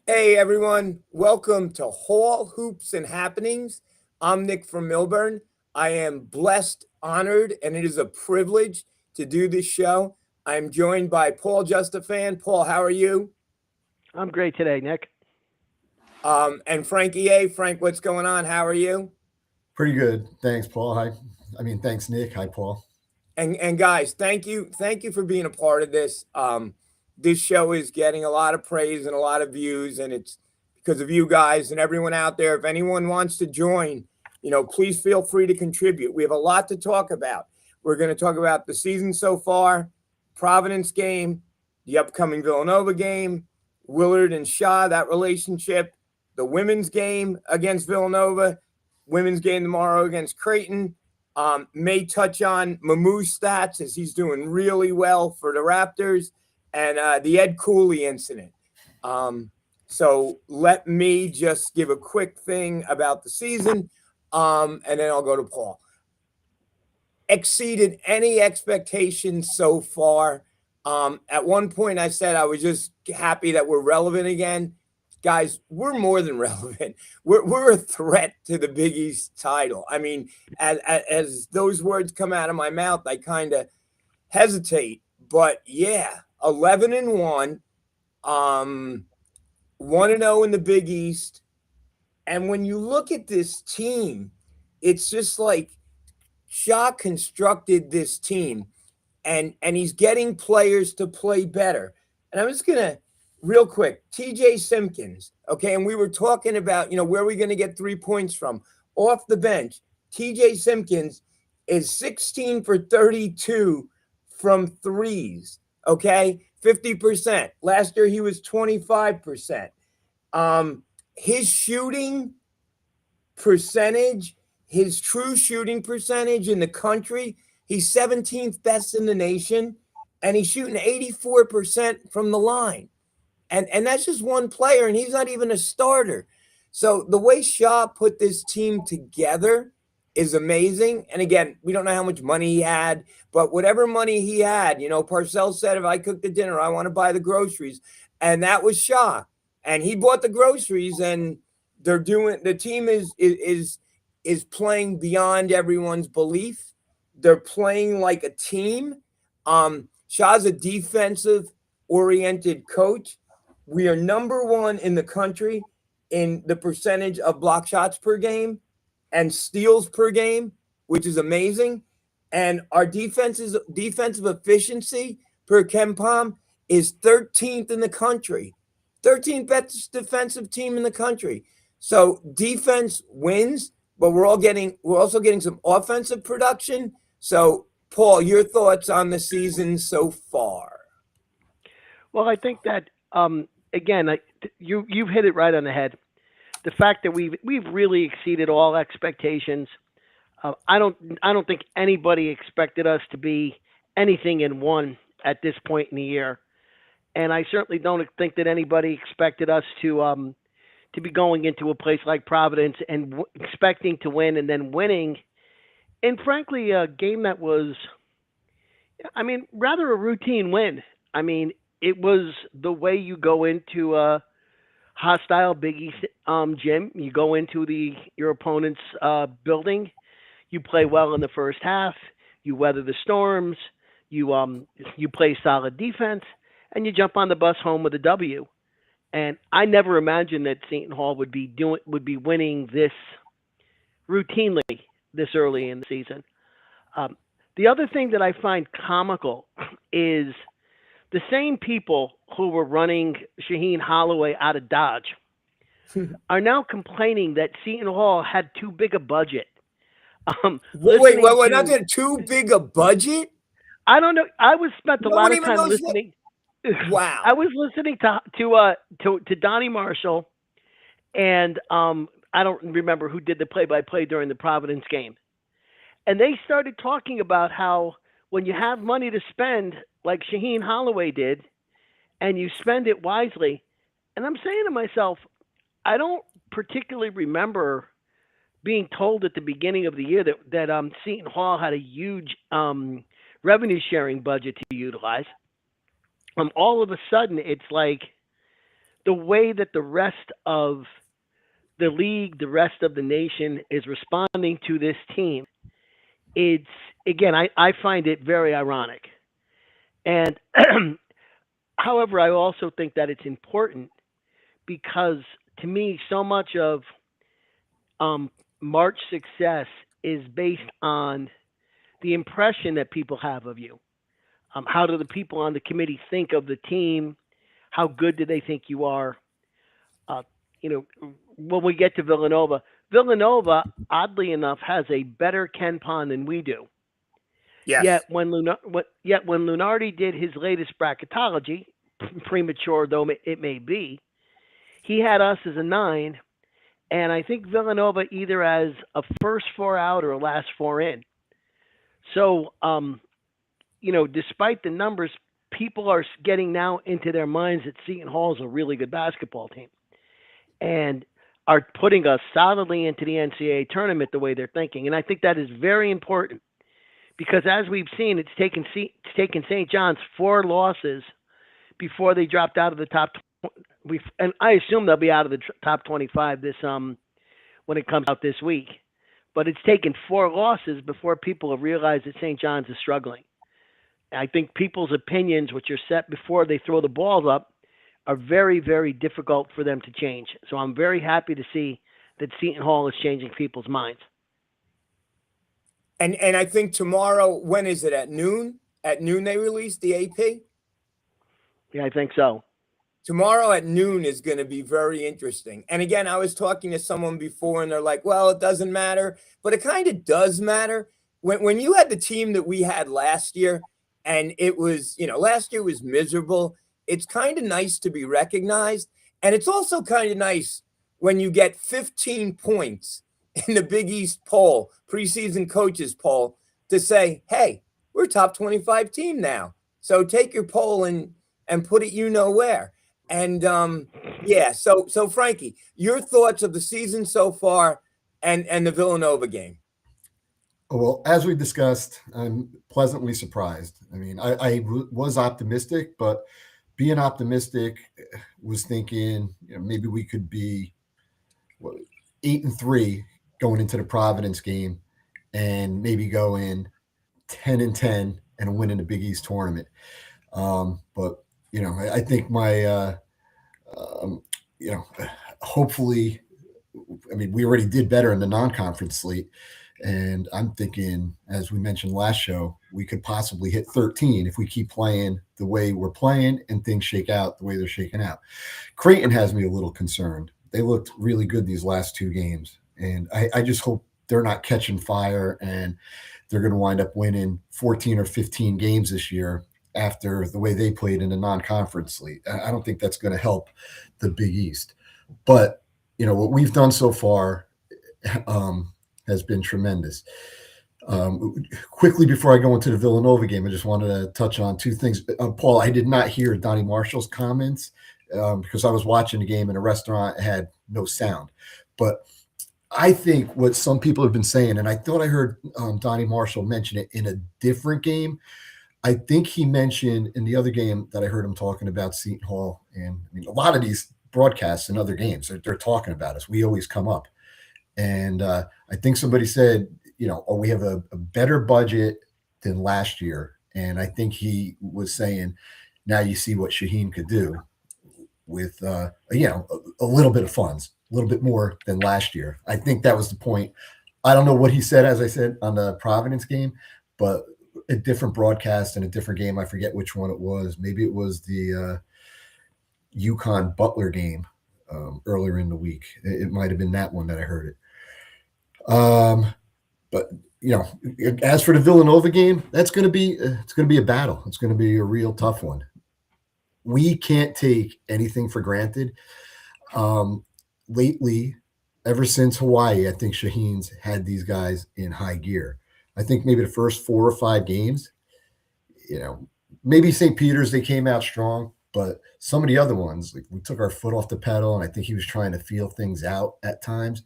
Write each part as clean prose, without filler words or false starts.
Hey everyone, welcome to Hall Hoops and Happenings. I'm Nick from Milburn. I am blessed, honored, and it is a privilege to do this show. I'm joined by Paul Justafan. Paul, how are you? I'm great today, Nick. And Frankie A. Frank, what's going on? How are you? Pretty good. Thanks, Paul. Hi. Thanks, Nick. Hi, Paul. And guys, thank you for being a part of this. This show is getting a lot of praise and a lot of views, and it's because of you guys and everyone out there. If anyone wants to join, please feel free to contribute. We have a lot to talk about. We're going to talk about the season so far, Providence game, the upcoming Villanova game, Willard and Shaw, that relationship, the women's game against Villanova, women's game tomorrow against Creighton. May touch on Mamou's stats as he's doing really well for the Raptors, and the Ed Cooley incident. So let me just give a quick thing about the season, and then I'll go to Paul. Exceeded any expectations so far. At one point, I said I was just happy that we're relevant again. Guys, we're more than relevant. We're a threat to the Big East title. I mean, as those words come out of my mouth, I kind of hesitate. But yeah, 11-1, 1-0 in the Big East. And when you look at this team, it's just like Shaw constructed this team, and he's getting players to play better. And I'm just gonna real quick, TJ Simpkins, okay, and we were talking about, where are we going to get 3 points from? Off the bench, TJ Simpkins is 16 for 32 from threes, okay, 50%. Last year he was 25%. His shooting percentage, his true shooting percentage in the country, he's 17th best in the nation, and he's shooting 84% from the line. And that's just one player, and he's not even a starter. So the way Shaw put this team together is amazing. And again, we don't know how much money he had, but whatever money he had, Parcells said, if I cook the dinner, I want to buy the groceries. And that was Shaw. And he bought the groceries, and the team is playing beyond everyone's belief. They're playing like a team. Shaw's a defensive oriented coach. We are number one in the country in the percentage of block shots per game and steals per game, which is amazing. And our defensive efficiency per KenPom is 13th in the country, 13th best defensive team in the country. So defense wins, but we're also getting some offensive production. So Paul, your thoughts on the season so far? Well, I think that again, you've hit it right on the head. The fact that we've really exceeded all expectations. I don't think anybody expected us to be anything in one at this point in the year, and I certainly don't think that anybody expected us to be going into a place like Providence and expecting to win and then winning. And frankly, a game that was, rather a routine win. I mean, it was the way you go into a hostile Big East gym. You go into your opponent's building. You play well in the first half. You weather the storms. You play solid defense, and you jump on the bus home with a W. And I never imagined that Seton Hall would be winning this routinely this early in the season. Um, the other thing that I find comical is the same people who were running Shaheen Holloway out of Dodge are now complaining that Seton Hall had too big a budget. Wait, Listening not to, that too big a budget? I don't know. I was spent a No lot one of even time knows. listening. I Wow. was listening to Donnie Marshall, and I don't remember who did the play-by-play during the Providence game, and they started talking about how when you have money to spend, like Shaheen Holloway did, and you spend it wisely, and I'm saying to myself, I don't particularly remember being told at the beginning of the year that Seton Hall had a huge revenue sharing budget to utilize. All of a sudden, it's like the way that the rest of the league, the rest of the nation is responding to this team, it's again, I find it very ironic. And however, I also think that it's important because to me, so much of um, March success is based on the impression that people have of you. How do the people on the committee think of the team? How good do they think you are? Uh, when we get to Villanova, Villanova, oddly enough, has a better Ken Pond than we do. Yes. Yet when Lunardi did his latest bracketology, premature though it may be, he had us as a 9, and I think Villanova either as a first 4 out or a last 4 in. So, despite the numbers, people are getting now into their minds that Seton Hall is a really good basketball team, and are putting us solidly into the NCAA tournament the way they're thinking. And I think that is very important because, as we've seen, it's taken St. John's 4 losses before they dropped out of the top. And I assume they'll be out of the top 25 this when it comes out this week. But it's taken 4 losses before people have realized that St. John's is struggling. I think people's opinions, which are set before they throw the balls up, are very, very difficult for them to change. So I'm very happy to see that Seton Hall is changing people's minds. And I think tomorrow, when is it? At noon? At noon they release the AP? Yeah, I think so. Tomorrow at noon is going to be very interesting. And again, I was talking to someone before and they're like, well, it doesn't matter. But it kind of does matter. When you had the team that we had last year, and it was, last year was miserable, it's kind of nice to be recognized. And it's also kind of nice when you get 15 points in the Big East poll, preseason coaches poll, to say, hey, we're a top 25 team now. So take your poll and put it where. And so Frankie, your thoughts of the season so far and the Villanova game. Well, as we discussed, I'm pleasantly surprised. I mean, I was optimistic, but being optimistic was thinking maybe we could be 8-3 going into the Providence game and maybe go in 10-10 and win in the Big East tournament. But I think my hopefully, I mean, we already did better in the non-conference slate. And I'm thinking, as we mentioned last show, we could possibly hit 13 if we keep playing the way we're playing and things shake out the way they're shaking out. Creighton has me a little concerned. They looked really good these last 2 games. And I just hope they're not catching fire and they're going to wind up winning 14 or 15 games this year after the way they played in the non-conference slate. I don't think that's going to help the Big East. But, what we've done so far has been tremendous. Quickly, before I go into the Villanova game, I just wanted to touch on 2 things. Paul, I did not hear Donnie Marshall's comments because I was watching the game in a restaurant. It had no sound. But I think what some people have been saying, and I thought I heard Donnie Marshall mention it in a different game. I think he mentioned in the other game that I heard him talking about Seton Hall. And I mean, a lot of these broadcasts in other games, they're talking about us. We always come up. And I think somebody said, we have a better budget than last year. And I think he was saying, now you see what Shaheen could do with, a little bit of funds, a little bit more than last year. I think that was the point. I don't know what he said, as I said, on the Providence game, but a different broadcast and a different game. I forget which one it was. Maybe it was the UConn Butler game earlier in the week. It might have been that one that I heard it. But as for the Villanova game, it's going to be a battle. It's going to be a real tough one. We can't take anything for granted. Lately, ever since Hawaii, I think Shaheen's had these guys in high gear. I think maybe the first 4 or 5 games, maybe St. Peter's, they came out strong, but some of the other ones, like we took our foot off the pedal, and I think he was trying to feel things out at times.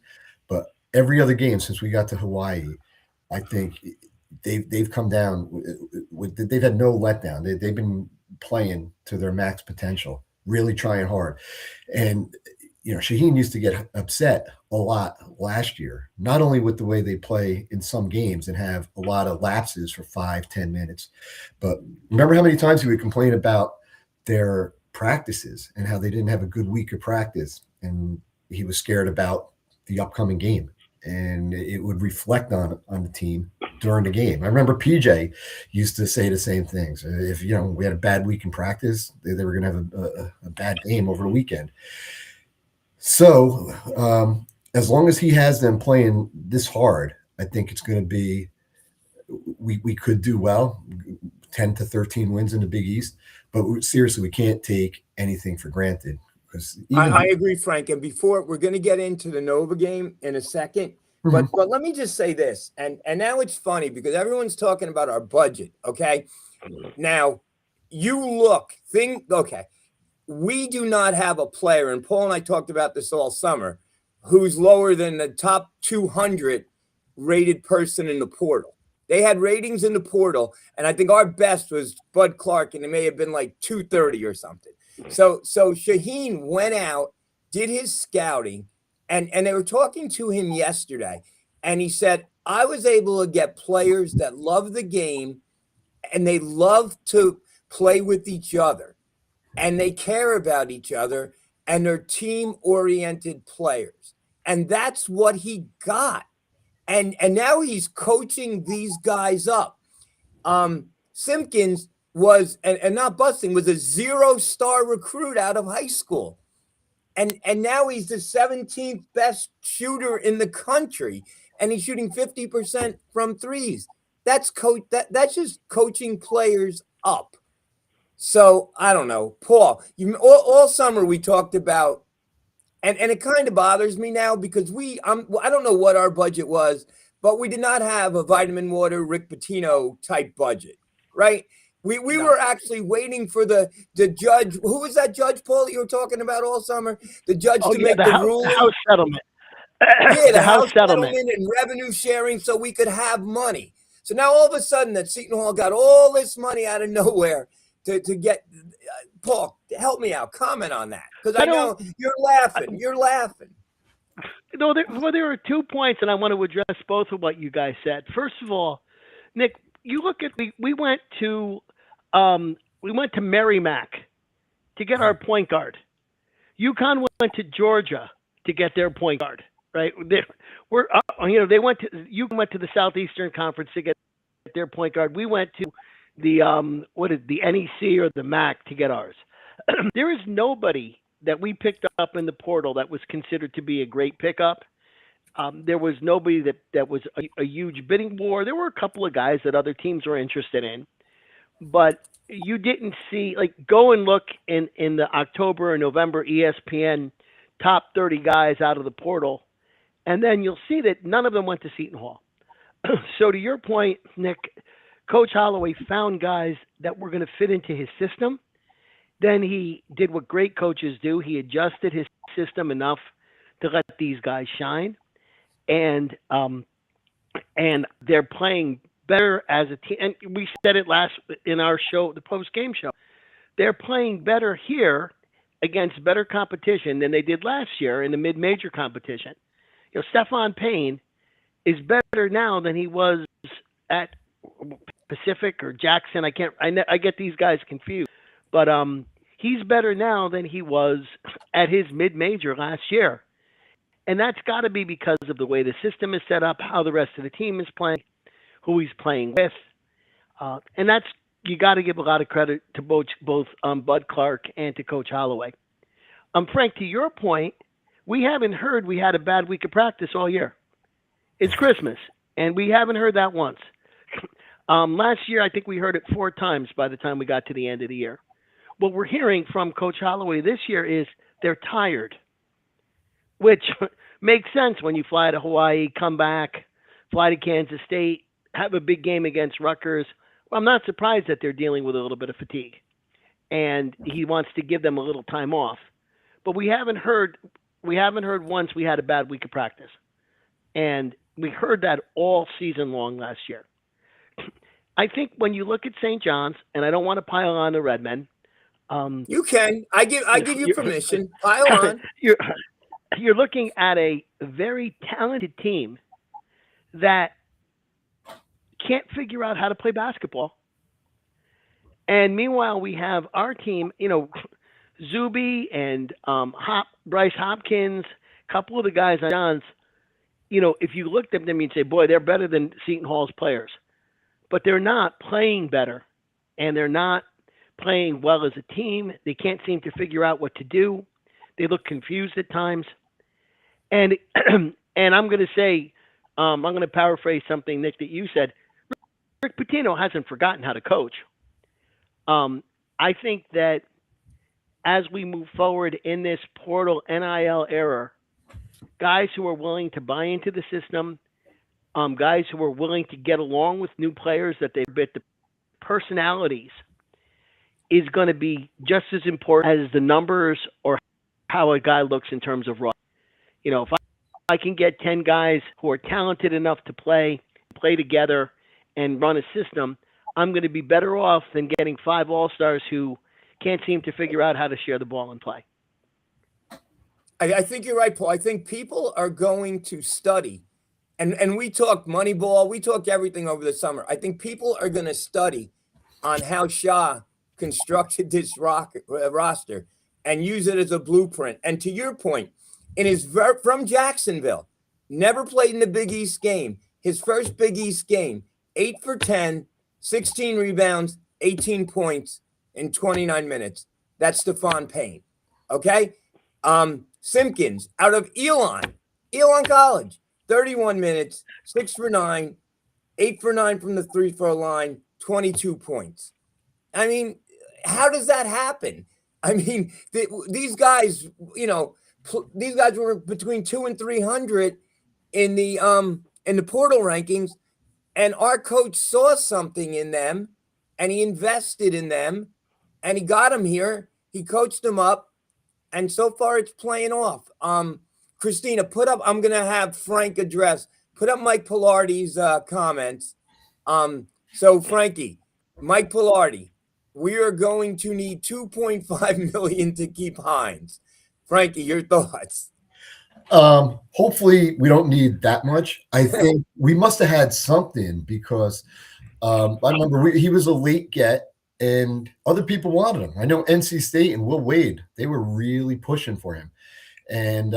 But every other game since we got to Hawaii, I think they've come down. They've had no letdown. They've been playing to their max potential. really trying hard. And, Shaheen used to get upset a lot last year, not only with the way they play in some games and have a lot of lapses for 5-10 minutes, but remember how many times he would complain about their practices and how they didn't have a good week of practice. And he was scared about the upcoming game, and it would reflect on the team during the game. I remember PJ used to say the same things. If, we had a bad week in practice, they were going to have a bad game over the weekend. So as long as he has them playing this hard, I think it's going to be, we could do well, 10 to 13 wins in the Big East. But seriously, we can't take anything for granted. Because I agree, Frank. And before we're going to get into the Nova game in a second, but let me just say this. And now it's funny because everyone's talking about our budget. Okay. Now we do not have a player, and Paul and I talked about this all summer, who's lower than the top 200 rated person in the portal. They had ratings in the portal, and I think our best was Bud Clark, and it may have been like 230 or something. So Shaheen went out, did his scouting, and they were talking to him yesterday, and he said, I was able to get players that love the game, and they love to play with each other, and they care about each other, and they're team-oriented players. And that's what he got. And now he's coaching these guys up. Simpkins was, and not busting, was a 0-star recruit out of high school. And now he's the 17th best shooter in the country. And he's shooting 50% from threes. That's just coaching players up. So I don't know, Paul, all summer we talked about, and it kind of bothers me now because I don't know what our budget was, but we did not have a Vitamin Water Rick Pitino type budget, right? We were actually waiting for the judge. Who was that judge, Paul, that you were talking about all summer? The judge to make the ruling. The house settlement. Yeah, the house settlement and revenue sharing so we could have money. So now all of a sudden that Seton Hall got all this money out of nowhere to get Paul, help me out. Comment on that, because I know you're laughing. You're laughing. No, there are 2 points, and I want to address both of what you guys said. First of all, Nick, you look at we went to Merrimack to get our point guard. UConn went to Georgia to get their point guard. Right? UConn went to the Southeastern Conference to get their point guard. We went to the NEC or the MAC to get ours. There is nobody that we picked up in the portal that was considered to be a great pickup. There was nobody that was a huge bidding war. There were a couple of guys that other teams were interested in, but you didn't see, go and look in the October or November ESPN top 30 guys out of the portal, and then you'll see that none of them went to Seton Hall. So to your point, Nick, Coach Holloway found guys that were going to fit into his system. Then he did what great coaches do. He adjusted his system enough to let these guys shine. And they're playing better as a team. And we said it in our show, the post-game show. They're playing better here against better competition than they did last year in the mid-major competition. Stephon Payne is better now than he was at Pacific or Jackson. I get these guys confused, but he's better now than he was at his mid-major last year. And that's got to be because of the way the system is set up, how the rest of the team is playing, who he's playing with. And you got to give a lot of credit to both Bud Clark and to Coach Holloway. Frank, to your point, we haven't heard we had a bad week of practice all year. It's Christmas, and we haven't heard that once. Last year, I think we heard it 4 times by the time we got to the end of the year. What we're hearing from Coach Holloway this year is they're tired, which makes sense when you fly to Hawaii, come back, fly to Kansas State, have a big game against Rutgers. Well, I'm not surprised that they're dealing with a little bit of fatigue, and he wants to give them a little time off. But we haven't heard once we had a bad week of practice, and we heard that all season long last year. I think when you look at St. John's, and I don't want to pile on the Redmen, You can. I give you permission. Pile on. you're you're looking at a very talented team that can't figure out how to play basketball. And meanwhile, we have our team, Zuby and Bryce Hopkins, a couple of the guys on John's. If you looked at them, you'd say, boy, they're better than Seton Hall's players. But they're not playing better, and they're not playing well as a team. They can't seem to figure out what to do. They look confused at times. And and I'm going to say, I'm going to paraphrase something, Nick, that you said. Rick Pitino hasn't forgotten how to coach. I think that as we move forward in this portal NIL era, guys who are willing to buy into the system, guys who are willing to get along with new players that they bit the personalities is going to be just as important as the numbers or how a guy looks in terms of raw. If I can get 10 guys who are talented enough to play together and run a system, I'm going to be better off than getting 5 all-stars who can't seem to figure out how to share the ball and play. I think you're right, Paul. I think people are going to study, and we talked Moneyball, we talked everything over the summer. I think people are going to study on how Shah constructed this roster and use it as a blueprint. And to your point, from Jacksonville, never played in the Big East game. His first Big East game, 8 for 10, 16 rebounds, 18 points in 29 minutes. That's Stephon Payne. Okay? Simpkins out of Elon College, 31 minutes, 6 for 9, 8 for 9 from the 3-throw line, 22 points. I mean, how does that happen? I mean, these guys, these guys were between 200 and 300 in the portal rankings, and our coach saw something in them, and he invested in them, and he got them here. He coached them up, and so far it's playing off. Christina, I'm going to have Frank address. Put up Mike Pilardi's comments. So, Frankie, Mike Pilardi, we are going to need $2.5 million to keep Hines. Frankie, your thoughts? Hopefully we don't need that much. I think we must have had something because I remember he was a late get and other people wanted him. I know NC State and Will Wade, they were really pushing for him. And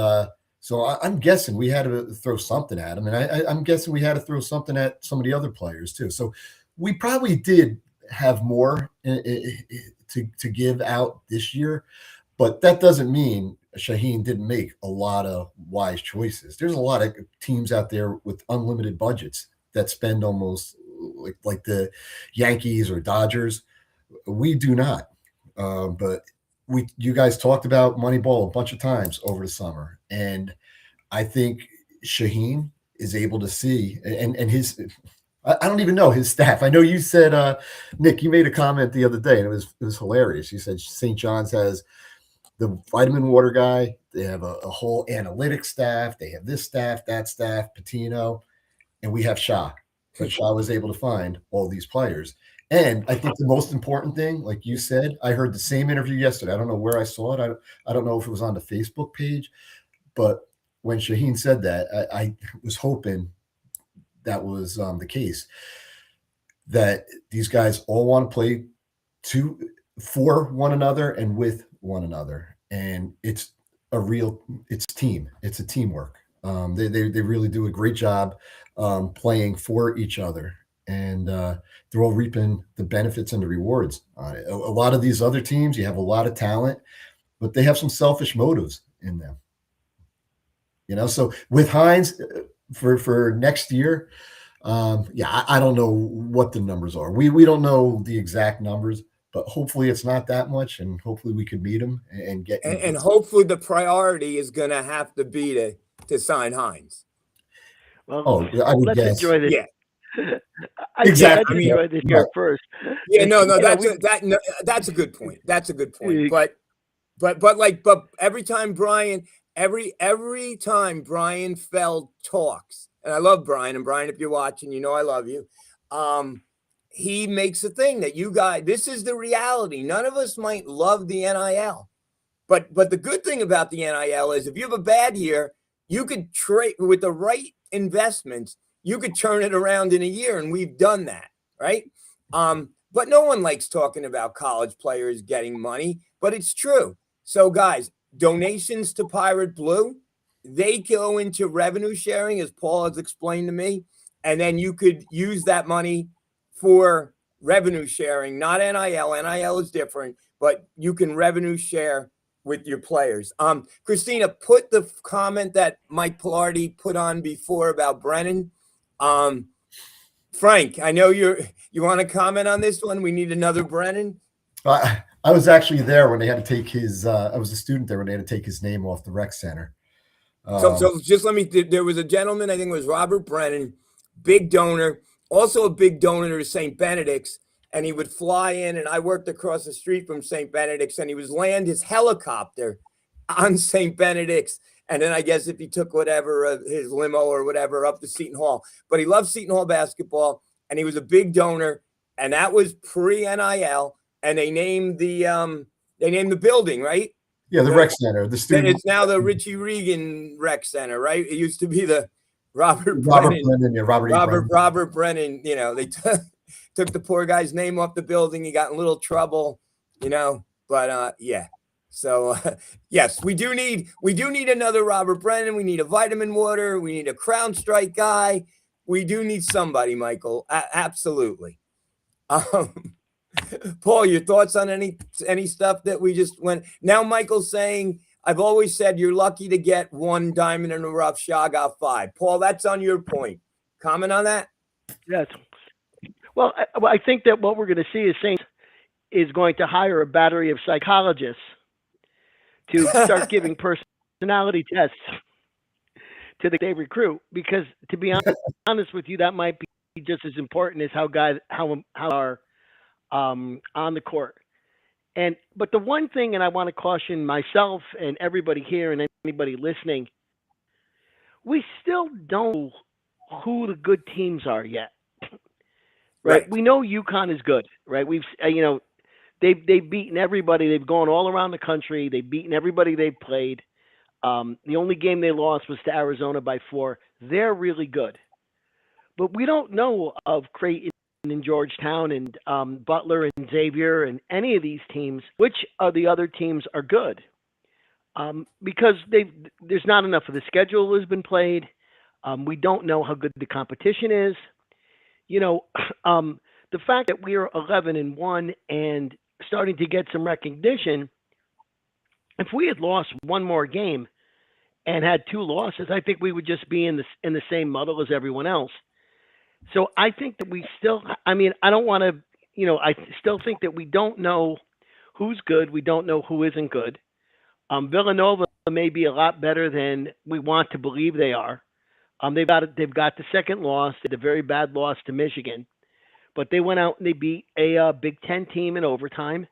so I'm guessing we had to throw something at him. And I'm guessing we had to throw something at some of the other players too. So we probably did have more to give out this year, but that doesn't mean Shaheen didn't make a lot of wise choices. There's a lot of teams out there with unlimited budgets that spend almost like the Yankees or Dodgers. We do not. But you guys talked about Moneyball a bunch of times over the summer. And I think Shaheen is able to see and his I don't even know his staff. I know you said, Nick, you made a comment the other day, and it was hilarious. You said St. John's has the vitamin water guy. They have a whole analytics staff. They have this staff, that staff, Patino, and we have Shah. But Shah was able to find all these players. And I think the most important thing, like you said, I heard the same interview yesterday. I don't know where I saw it. I don't know if it was on the Facebook page, but when Shaheen said that, I was hoping that was the case, that these guys all want to play for one another and with one another. And it's team. It's a teamwork. They really do a great job playing for each other. And they're all reaping the benefits and the rewards. A lot of these other teams, you have a lot of talent, but they have some selfish motives in them. So with Hines for next year, I don't know what the numbers are. We don't know the exact numbers, but hopefully it's not that much, and hopefully we could meet them and get. And hopefully the priority is going to have to be to sign Hines. Well, I would let's guess. enjoy this. Yeah. Let's enjoy this year first. Yeah, that's a good point. That's a good point. But every time Brian Feld talks, and I love Brian, and Brian, if you're watching, I love you. he makes a thing that you guys, this is the reality. None of us might love the NIL, but the good thing about the NIL is if you have a bad year, you could trade with the right investments, you could turn it around in a year, and we've done that, right? But no one likes talking about college players getting money, but it's true. So guys, donations to Pirate Blue, they go into revenue sharing, as Paul has explained to me, and then you could use that money for revenue sharing, not NIL. NIL is different, but you can revenue share with your players. Christina, put the comment that Mike Pilardi put on before about Brennan. Frank, I know you want to comment on this one. We need another Brennan. I was actually there when they had to take his. I was a student there when they had to take his name off the rec center. So just let me. There was a gentleman, I think it was Robert Brennan, big donor, also a big donor to St. Benedict's, and he would fly in. And I worked across the street from St. Benedict's, and he was land his helicopter on St. Benedict's. And then I guess if he took whatever, his limo or whatever, up to Seton Hall. But he loved Seton Hall basketball, and he was a big donor. And that was pre-NIL. And they named the building, right? Yeah, the rec center. The student. It's now the Richie Regan Rec Center, right? It used to be the Robert Brennan. Brennan. Yeah, Robert Brennan. You know, they took the poor guy's name off the building. He got in a little trouble, you know. But yeah. So yes, we do need another Robert Brennan. We need a vitamin water. We need a Crown Strike guy. We do need somebody, Michael. Absolutely. Paul, your thoughts on any stuff that we just went? Now Michael's saying, I've always said you're lucky to get one diamond in the rough. Shaw got 5. Paul, that's on your point. Comment on that? Yes. Well, I think that what we're going to see is Saints is going to hire a battery of psychologists to start giving personality tests to the they recruit, because to be honest with you, that might be just as important as how are on the court. But the one thing, and I want to caution myself and everybody here and anybody listening, we still don't know who the good teams are yet. Right? We know UConn is good, right? We've they've beaten everybody. They've gone all around the country. They've beaten everybody they've played. The only game they lost was to Arizona by 4. They're really good. But we don't know of Creighton and Georgetown and Butler and Xavier and any of these teams, which of the other teams are good. Because there's not enough of the schedule has been played. We don't know how good the competition is. You know, the fact that we are 11-1 and starting to get some recognition, if we had lost one more game and had 2 losses, I think we would just be in the same muddle as everyone else. So I think that we still, I don't want to, I still think that we don't know who's good. We don't know who isn't good. Villanova may be a lot better than we want to believe they are. They've got the second loss, the very bad loss to Michigan. But they went out and they beat a Big Ten team in overtime,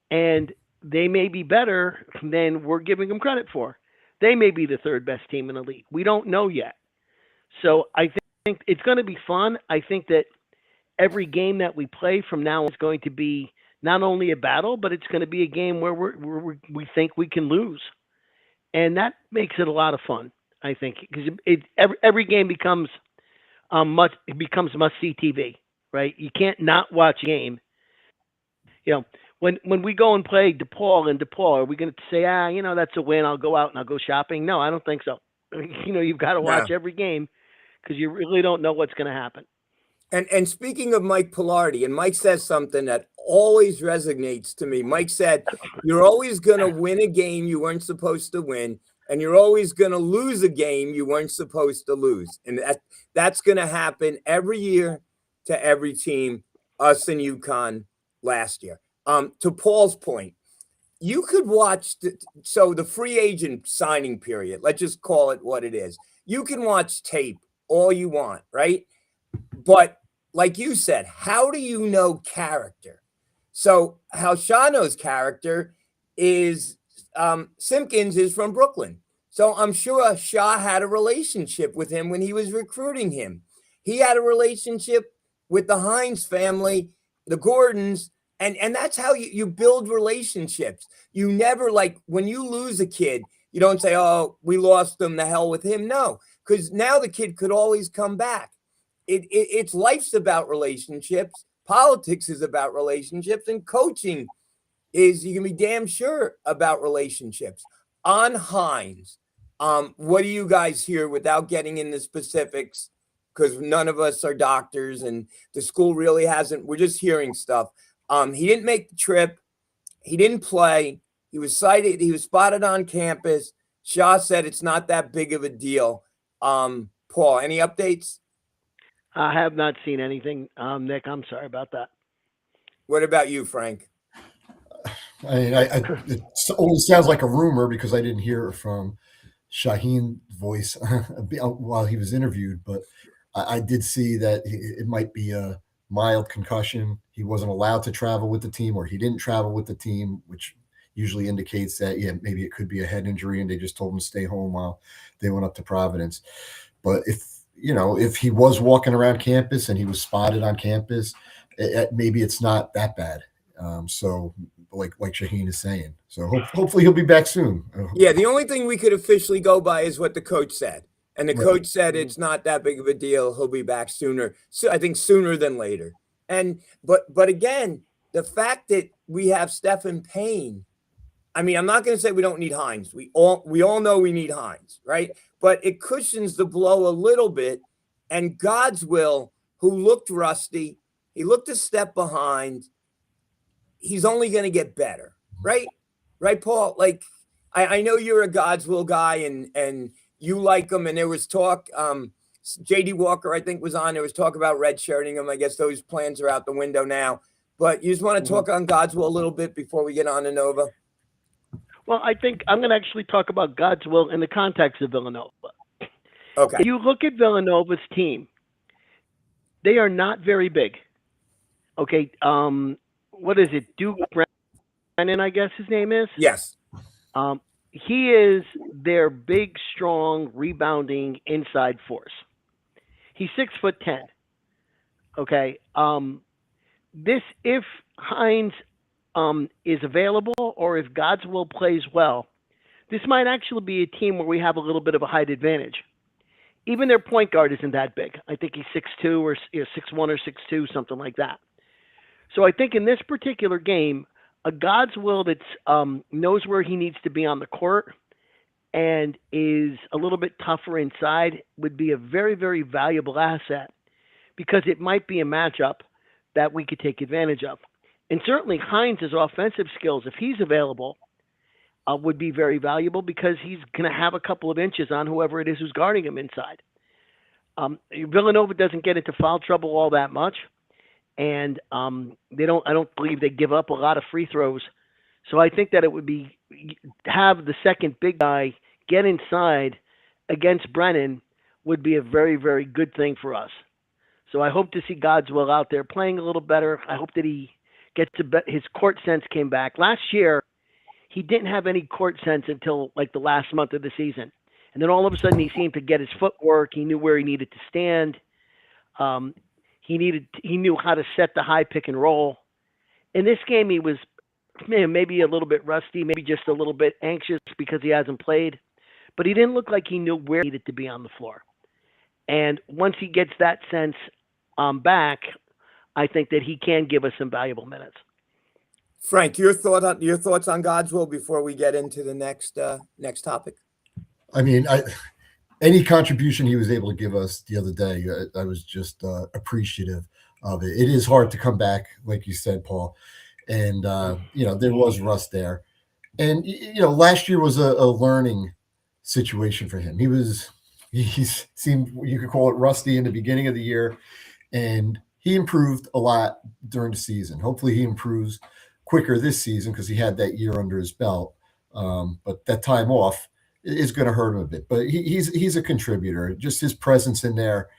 and they may be better than we're giving them credit for. They may be the 3rd best team in the league. We don't know yet. So I think it's going to be fun. I think that every game that we play from now is going to be not only a battle, but it's going to be a game where we think we can lose. And that makes it a lot of fun, I think, because every game becomes must-see TV. Right? You can't not watch a game. When we go and play DePaul, are we going to say, that's a win, I'll go out and I'll go shopping? No, I don't think so. You've got to watch every game because you really don't know what's going to happen. And speaking of Mike Pilardi, and Mike says something that always resonates to me. Mike said, you're always going to win a game you weren't supposed to win, and you're always going to lose a game you weren't supposed to lose. And that's going to happen every year to every team, us and UConn last year. To Paul's point, you could watch the free agent signing period. Let's just call it what it is. You can watch tape all you want, right? But like you said, how do you know character? So how Shaw knows character is Simpkins is from Brooklyn. So I'm sure Shaw had a relationship with him when he was recruiting him. He had a relationship with the Hines family, the Gordons, and that's how you build relationships. You never, like, when you lose a kid, you don't say, "Oh, we lost him, the hell with him." No, because now the kid could always come back. It's life's about relationships. Politics is about relationships, and coaching is, you can be damn sure about relationships. On Hines, what do you guys hear without getting into specifics? Because none of us are doctors, and the school really hasn't. We're just hearing stuff. He didn't make the trip. He didn't play. He was cited. He was spotted on campus. Shaw said it's not that big of a deal. Paul, any updates? I have not seen anything, Nick. I'm sorry about that. What about you, Frank? I mean, it only sounds like a rumor because I didn't hear it from Shaheen's voice while he was interviewed, but I did see that it might be a mild concussion. He wasn't allowed to travel with the team, or he didn't travel with the team, which usually indicates that, yeah, maybe it could be a head injury and they just told him to stay home while they went up to Providence. But if he was walking around campus and he was spotted on campus, maybe it's not that bad. So like Shaheen is saying, so hopefully he'll be back soon. Yeah, the only thing we could officially go by is what the coach said. And the coach said it's not that big of a deal. He'll be back sooner. So I think sooner than later. And but again, the fact that we have Stephen Payne, I mean, I'm not going to say we don't need Hines. We all know we need Hines, right? But it cushions the blow a little bit. And God's will, who looked rusty, he looked a step behind. He's only going to get better, right? Right, Paul? Like, I know you're a God's will guy, and you like him. And there was talk. J.D. Walker, I think, was on. There was talk about redshirting him. I guess those plans are out the window now. But you just want to talk on God's will a little bit before we get on to Nova? Well, I think I'm going to actually talk about God's will in the context of Villanova. Okay. If you look at Villanova's team, they are not very big. Okay. What is it? Duke Brennan, I guess his name is? Yes. He is their big, strong, rebounding inside force. He's 6'10". Okay. If Hines is available, or if God's will plays well, this might actually be a team where we have a little bit of a height advantage. Even their point guard isn't that big. I think he's 6'2" or 6'1" or 6'2", something like that. So I think in this particular game, a God's will that knows where he needs to be on the court and is a little bit tougher inside would be a very, very valuable asset, because it might be a matchup that we could take advantage of. And certainly Hines' offensive skills, if he's available, would be very valuable, because he's going to have a couple of inches on whoever it is who's guarding him inside. Villanova doesn't get into foul trouble all that much, and I don't believe they give up a lot of free throws. So I think that it would be, have the second big guy get inside against Brennan would be a very, very good thing for us. So I hope to see God's will out there playing a little better. I hope that he gets his court sense came back. Last year, he didn't have any court sense until like the last month of the season. And then all of a sudden he seemed to get his footwork. He knew where he needed to stand. He knew how to set the high pick and roll. In this game, he was maybe a little bit rusty, maybe just a little bit anxious because he hasn't played, but he didn't look like he knew where he needed to be on the floor. And once he gets that sense back, I think that he can give us some valuable minutes. Frank, your thoughts on God's will before we get into the next topic? I mean, any contribution he was able to give us the other day, I was just appreciative of it. It is hard to come back, like you said, Paul. And, there was rust there. And, last year was a learning situation for him. He seemed, you could call it rusty in the beginning of the year. And he improved a lot during the season. Hopefully he improves quicker this season because he had that year under his belt. But that time off is going to hurt him a bit. But he's a contributor. Just his presence in there,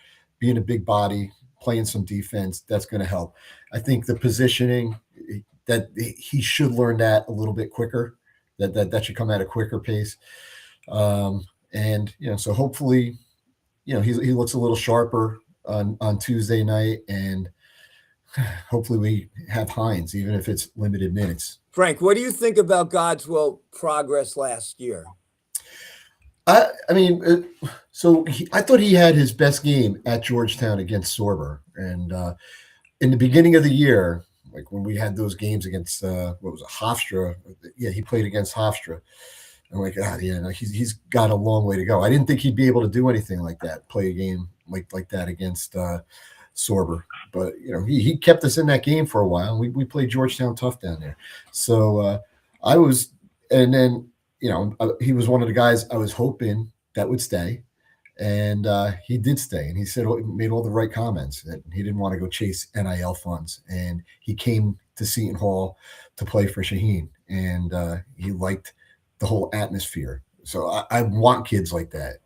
being a big body, playing some defense, that's going to help. I think the positioning, that he should learn that a little bit quicker. That should come at a quicker pace. So hopefully, he looks a little sharper on Tuesday night, and hopefully we have Hines, even if it's limited minutes. Frank, what do you think about Godswill progress last year? I mean, I thought he had his best game at Georgetown against Sorber, and in the beginning of the year, like when we had those games against what was it, Hofstra? Yeah, he played against Hofstra. I'm like, yeah, no, he's got a long way to go. I didn't think he'd be able to do anything like that, play a game like that against Sorber. But he kept us in that game for a while. We played Georgetown tough down there, so I was, and then he was one of the guys I was hoping that would stay, and he did stay. And he made all the right comments that he didn't want to go chase NIL funds, and he came to Seton Hall to play for Shaheen, and he liked the whole atmosphere. So I want kids like that.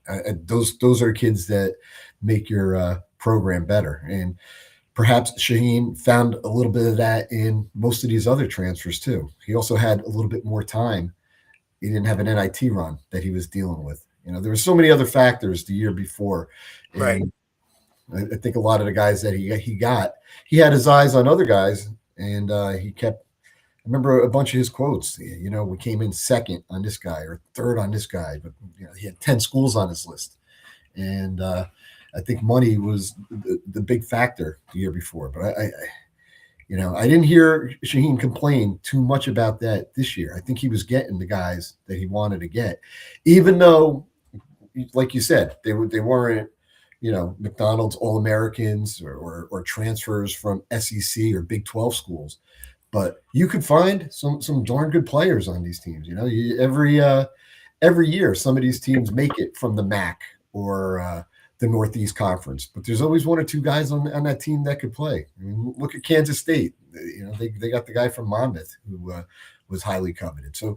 Those are kids that make your program better. And perhaps Shaheen found a little bit of that in most of these other transfers too. He also had a little bit more time. He didn't have an NIT run that he was dealing with. There were so many other factors the year before. And right. I think a lot of the guys that he got, he had his eyes on other guys, and he kept. I remember a bunch of his quotes. We came in second on this guy or third on this guy, but he had 10 schools on his list, and I think money was the big factor the year before. But I didn't hear Shaheen complain too much about that this year. I think he was getting the guys that he wanted to get, even though, like you said, they weren't McDonald's All-Americans or transfers from SEC or Big 12 schools. But you could find some darn good players on these teams. Every year, some of these teams make it from the MAC or the Northeast Conference, but there's always one or two guys on that team that could play. I mean, look at Kansas State. They got the guy from Monmouth who was highly coveted. So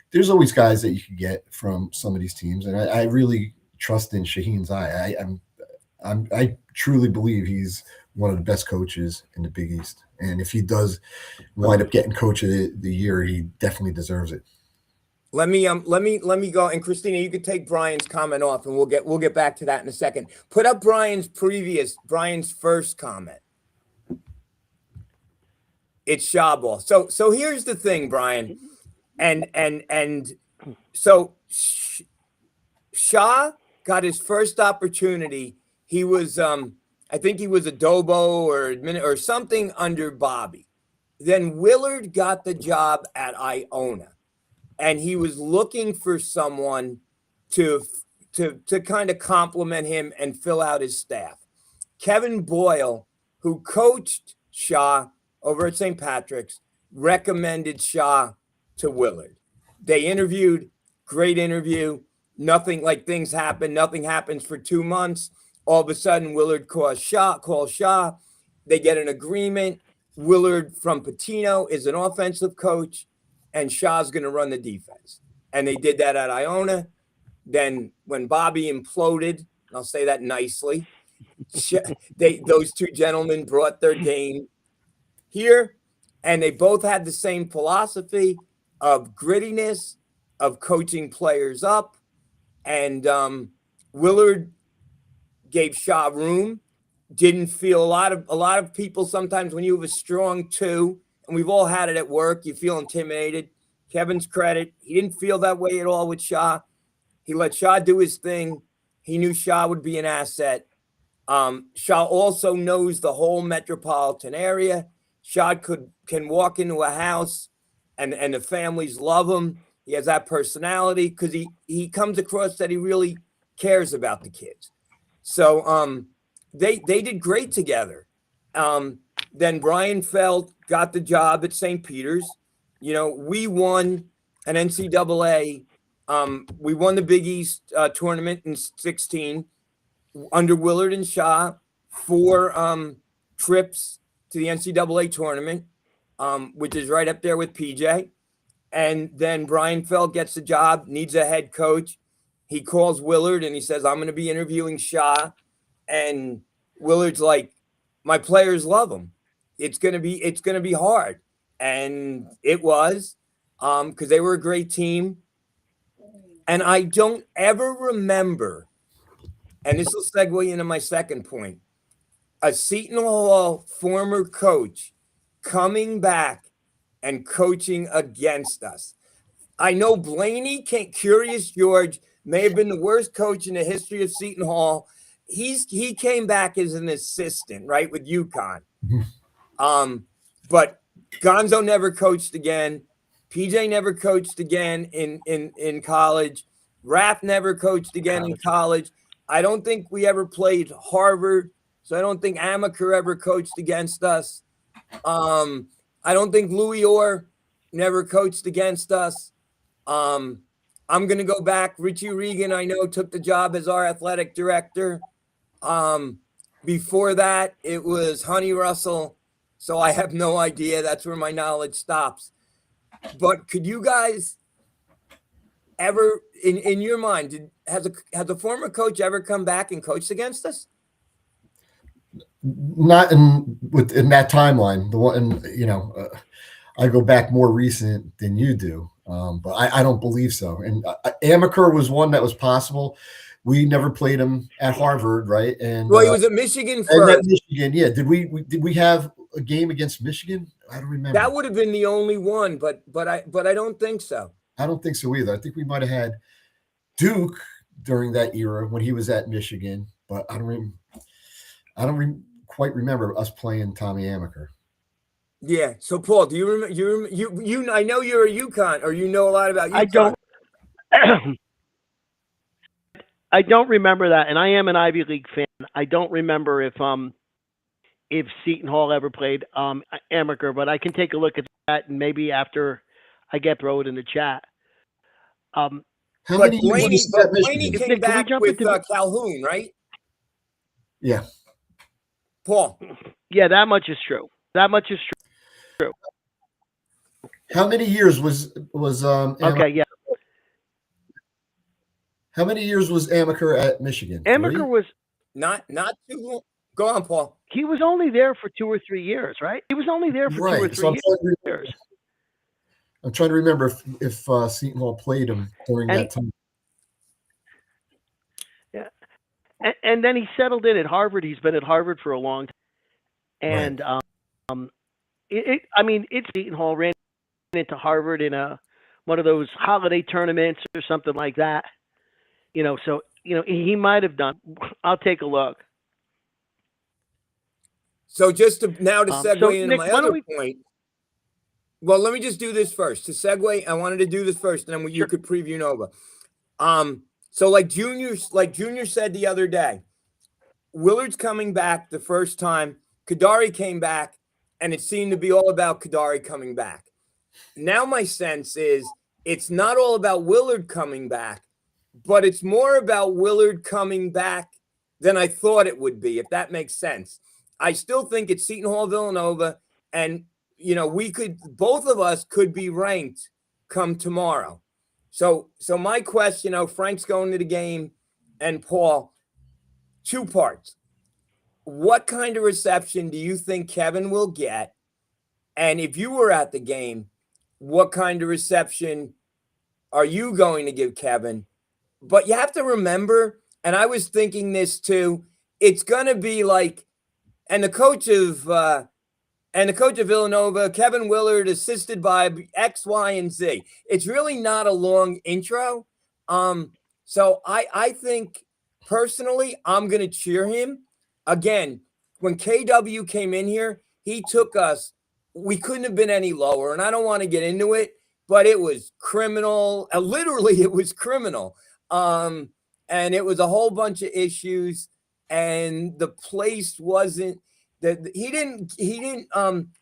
there's always guys that you could get from some of these teams, and I really trust in Shaheen's eye. I truly believe he's one of the best coaches in the Big East. And if he does wind up getting coach of the year, he definitely deserves it. Let me go, and Christina, you could take Brian's comment off, and we'll get back to that in a second. Put up Brian's first comment. It's Shaw ball. So here's the thing, Brian, and so Shaw got his first opportunity. He was I think he was a Dobo or something under Bobby. Then Willard got the job at Iona, and he was looking for someone to kind of complement him and fill out his staff. Kevin Boyle, who coached Shaw over at St. Patrick's, recommended Shaw to Willard. They interviewed, great interview. Nothing like things happen. Nothing happens for 2 months. All of a sudden, Willard calls Shaw. They get an agreement. Willard from Patino is an offensive coach, and Shaw's going to run the defense. And they did that at Iona. Then when Bobby imploded, and I'll say that nicely, those two gentlemen brought their game here, and they both had the same philosophy of grittiness, of coaching players up, and Willard gave Shaw room. Didn't feel a lot of people sometimes when you have a strong two, and we've all had it at work, you feel intimidated. Kevin's credit, he didn't feel that way at all with Shaw. He let Shaw do his thing. He knew Shaw would be an asset. Shaw also knows the whole metropolitan area. Shaw can walk into a house and the families love him. He has that personality because he comes across that he really cares about the kids. So they did great together. Then Brian Feld got the job at St. Peter's. We won an NCAA. We won the Big East tournament in 2016 under Willard and Shaw, 4 trips to the NCAA tournament, which is right up there with PJ. And then Brian Feld gets the job, needs a head coach. He calls Willard and he says, I'm going to be interviewing Shaw. And Willard's like, my players love him. It's going to be hard. And it was, because they were a great team. And I don't ever remember, and this will segue into my second point, a Seton Hall former coach coming back and coaching against us. I know Blaney, Curious George, may have been the worst coach in the history of Seton Hall. He came back as an assistant, right, with UConn. But Gonzo never coached again. PJ never coached again in college. Raph never coached again in college. I don't think we ever played Harvard, so I don't think Amaker ever coached against us. I don't think Louis Orr never coached against us. I'm going to go back. Richie Regan, I know, took the job as our athletic director. Before that, it was Honey Russell. So I have no idea. That's where my knowledge stops. But could you guys ever, in your mind, has a former coach ever come back and coached against us? Not in that timeline. The one, I go back more recent than you do, but I don't believe so. And Amaker was one that was possible. We never played him at Harvard, right? And well, he was at Michigan first. And at Michigan, yeah. Did we have a game against Michigan? I don't remember. That would have been the only one, but I don't think so. I don't think so either. I think we might have had Duke during that era when he was at Michigan, but I don't quite remember us playing Tommy Amaker. Yeah. So Paul, do you remember? You I know you're a UConn, or you know a lot about UConn. I don't remember that, and I am an Ivy League fan. I don't remember if Seton Hall ever played Amaker, but I can take a look at that, and maybe after I get throw it in the chat. How many Blaney came back with Calhoun, right? Yeah. Paul. Yeah, that much is true. That much is true. How many years was okay? Yeah. How many years was Amaker at Michigan? Amaker was not too long. Go on, Paul. He was only there for 2 or 3 years, right? He was only there for 2 or 3 years. I'm trying to remember if Seton Hall played him during that time. Yeah, and then he settled in at Harvard. He's been at Harvard for a long time, and it's Seton Hall ran into Harvard in one of those holiday tournaments or something like that. So he might have done. I'll take a look. So just to segue into Nick, my other point. Well, let me just do this first. To segue, I wanted to do this first, and then you could preview Nova. So like Junior said the other day, Willard's coming back the first time. Kadari came back, and it seemed to be all about Kadari coming back. Now my sense is it's not all about Willard coming back, but it's more about Willard coming back than I thought it would be, if that makes sense. I still think it's Seton Hall, Villanova, and both of us could be ranked come tomorrow. So my question, Frank's going to the game, and Paul, 2 parts. What kind of reception do you think Kevin will get? And if you were at the game, what kind of reception are you going to give Kevin? But you have to remember, and I was thinking this too, it's going to be like, and the coach of Villanova, Kevin Willard, assisted by X, Y, and Z. It's really not a long intro. So I think personally, I'm going to cheer him. Again, when KW came in here, he took us, we couldn't have been any lower. And I don't want to get into it, but it was criminal. Literally, it was criminal. And it was a whole bunch of issues. And the place wasn't that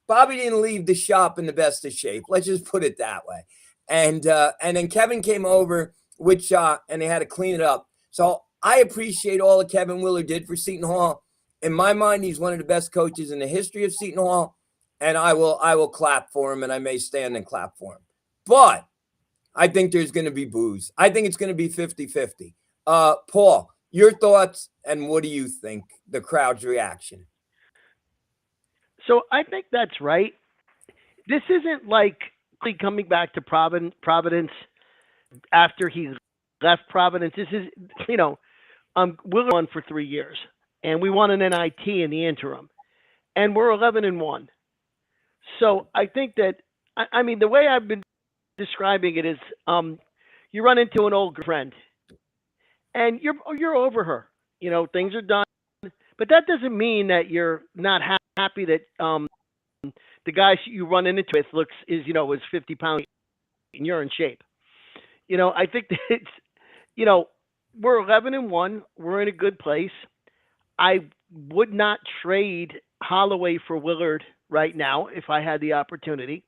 Bobby didn't leave the shop in the best of shape. Let's just put it that way. And then Kevin came over with shot, and they had to clean it up. So I appreciate all that Kevin Willard did for Seton Hall. In my mind, he's one of the best coaches in the history of Seton Hall, and I will clap for him, and I may stand and clap for him. But I think there's going to be boos. I think it's going to be 50-50. Paul, your thoughts, and what do you think, the crowd's reaction? So I think that's right. This isn't like coming back to Providence after he left Providence. This is, Willard won for 3 years. and we won an NIT in the interim, and we're 11-1. So I think that I mean the way I've been describing it is, you run into an old friend, and you're over her. You know, things are done, but that doesn't mean that you're not happy that the guy you run into with is 50 pounds and you're in shape. I think that you know we're 11-1. We're in a good place. I would not trade Holloway for Willard right now if I had the opportunity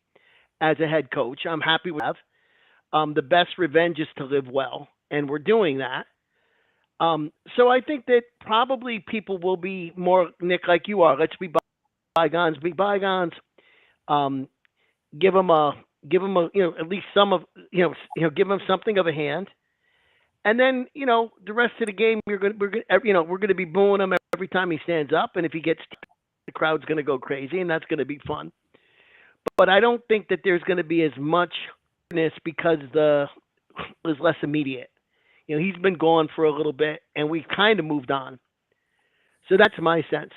as a head coach. I'm happy with that. The best revenge is to live well, and we're doing that. So I think that probably people will be more Nick like you are. Let's be bygones, be bygones. Um, give them a at least some of give them something of a hand, and then the rest of the game we're gonna be booing him every time he stands up, and if he gets the crowd's gonna go crazy, and that's gonna be fun. But I don't think that there's gonna be as much because the is less immediate. He's been gone for a little bit, and we've kind of moved on. So that's my sense.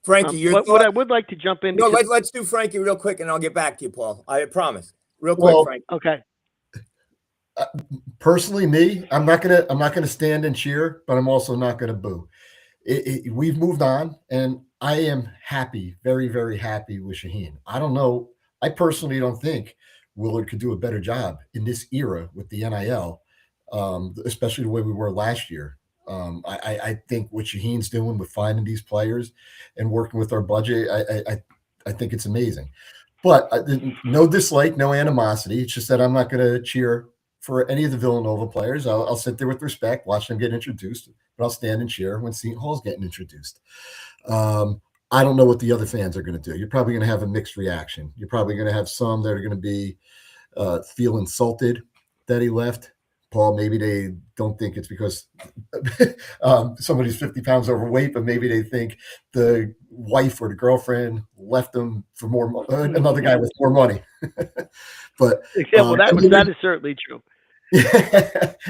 Frankie, your But what thought? I would like to jump in. No, let's do Frankie real quick, and I'll get back to you, Paul. I promise. Real quick, Well, Frankie. Okay. Personally, me, I'm not gonna stand and cheer, but I'm also not gonna boo. We've moved on, and I am happy, very, very happy with Shaheen. I don't know. I personally don't think Willard could do a better job in this era with the NIL, especially the way we were last year. I think what Shaheen's doing with finding these players and working with our budget, I think it's amazing. But no dislike, no animosity. It's just that I'm not going to cheer for any of the Villanova players. I'll sit there with respect, watch them get introduced, but I'll stand and cheer when Seton Hall's getting introduced. I don't know what the other fans are going to do. You're probably going to have a mixed reaction. You're probably going to have some that are going to be feel insulted that he left. Paul, maybe they don't think it's because somebody's 50 pounds overweight, but maybe they think the wife or the girlfriend left them for more, another guy with more money. But that is certainly true.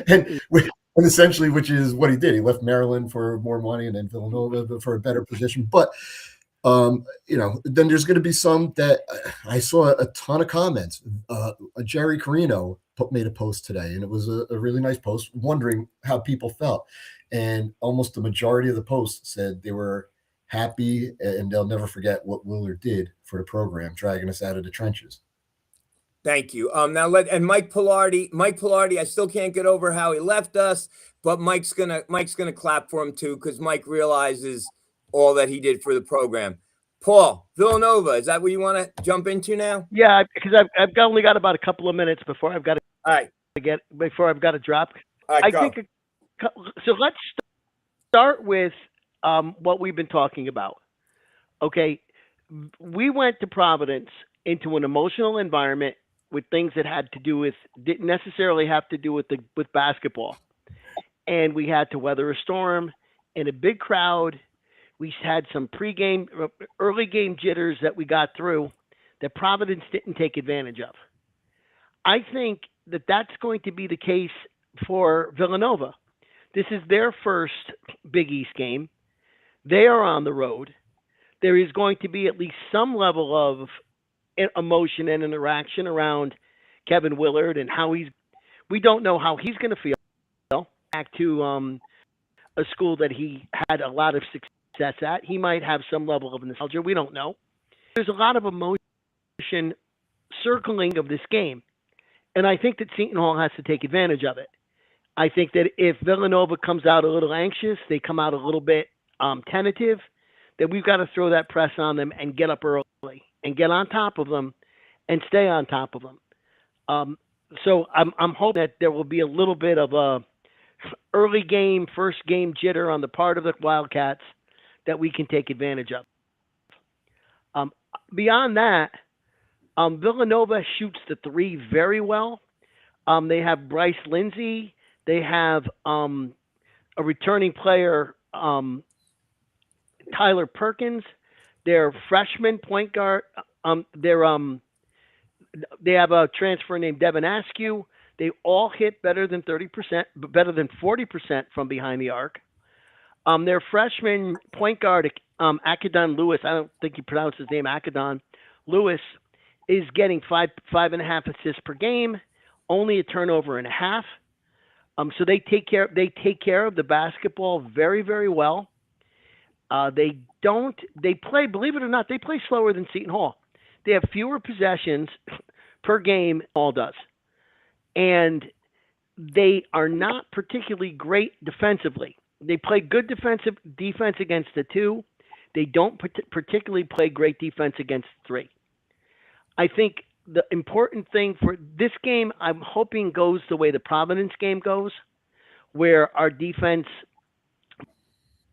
and essentially, which is what he did. He left Maryland for more money and then Villanova for a better position. But then there's going to be some that I saw a ton of comments. Jerry Carino made a post today, and it was a really nice post, wondering how people felt. And almost the majority of the posts said they were happy and they'll never forget what Willard did for the program, dragging us out of the trenches. Thank you. Now Mike Pilardi, I still can't get over how he left us, but Mike's gonna clap for him too, because Mike realizes all that he did for the program. Paul, Villanova, is that what you want to jump into now? Yeah, because I've only got about a couple of minutes before I've got to drop. All right, go. So let's start with what we've been talking about. Okay, we went to Providence into an emotional environment with things that didn't necessarily have to do with basketball, and we had to weather a storm in a big crowd. We had some early game jitters that we got through that Providence didn't take advantage of. I think that that's going to be the case for Villanova. This is their first Big East game. They are on the road. There is going to be at least some level of emotion and interaction around Kevin Willard and we don't know how he's going to feel back to a school that he had a lot of success at. He might have some level of nostalgia. We don't know. There's a lot of emotion circling of this game, and I think that Seton Hall has to take advantage of it. I think that if Villanova comes out a little anxious, they come out a little bit tentative, that we've got to throw that press on them and get up early and get on top of them and stay on top of them. So I'm hoping that there will be a little bit of a early game, first game jitter on the part of the Wildcats that we can take advantage of. Beyond that, Villanova shoots the three very well. They have Bryce Lindsey. They have a returning player, Tyler Perkins. Their freshman point guard. They have a transfer named Devin Askew. They all hit better than 30%, better than 40% from behind the arc. Their freshman point guard, Akadon Lewis, I don't think you pronounce his name, Akadon Lewis, is getting 5.5 assists per game, only a turnover and a half. So they take care of the basketball very, very well. They play, believe it or not, they play slower than Seton Hall. They have fewer possessions per game, all does. And they are not particularly great defensively. They play good defense against the two. They don't particularly play great defense against the three. I think the important thing for this game, I'm hoping goes the way the Providence game goes, where our defense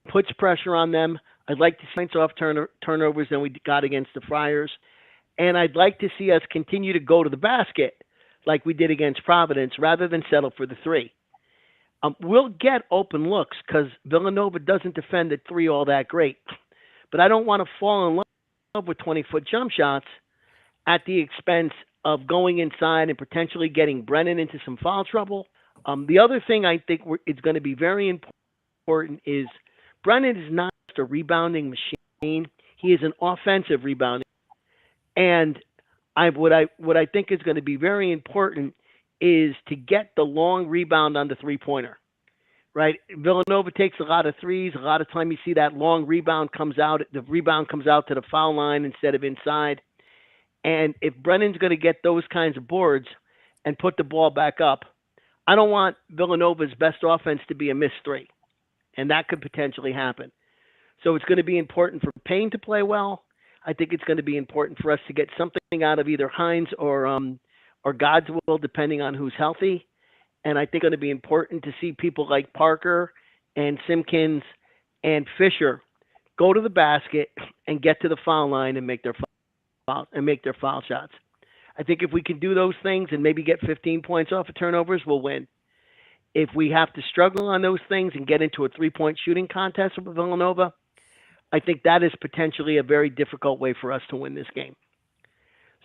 puts pressure on them. I'd like to see points off turnovers than we got against the Friars. And I'd like to see us continue to go to the basket like we did against Providence rather than settle for the three. We'll get open looks because Villanova doesn't defend at three all that great. But I don't want to fall in love with 20-foot jump shots at the expense of going inside and potentially getting Brennan into some foul trouble. The other thing I think is going to be very important is Brennan is not just a rebounding machine. He is an offensive rebounding. And what I think is going to be very important is to get the long rebound on the three-pointer, right? Villanova takes a lot of threes. A lot of time you see that long rebound comes out. The rebound comes out to the foul line instead of inside. And if Brennan's going to get those kinds of boards and put the ball back up, I don't want Villanova's best offense to be a missed three. And that could potentially happen. So it's going to be important for Payne to play well. I think it's going to be important for us to get something out of either Hines or Godswill, depending on who's healthy. And I think it's going to be important to see people like Parker and Simpkins and Fisher go to the basket and get to the foul line and make their foul shots. I think if we can do those things and maybe get 15 points off of turnovers, we'll win. If we have to struggle on those things and get into a three-point shooting contest with Villanova, I think that is potentially a very difficult way for us to win this game.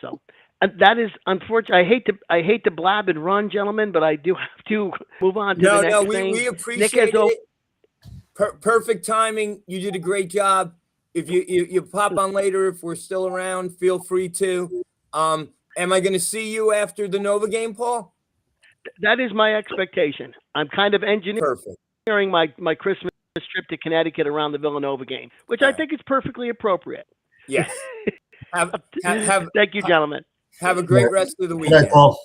So that is unfortunate. I hate to blab and run, gentlemen, but I do have to move on to the next thing. We appreciate it. Perfect timing. You did a great job. If you pop on later, if we're still around, feel free to. Am I going to see you after the Nova game, Paul? That is my expectation. I'm kind of engineering my Christmas trip to Connecticut around the Villanova game, which I think is perfecally appropriate. Yes. Thank you, gentlemen. Have a great rest of the weekend. Good, Paul.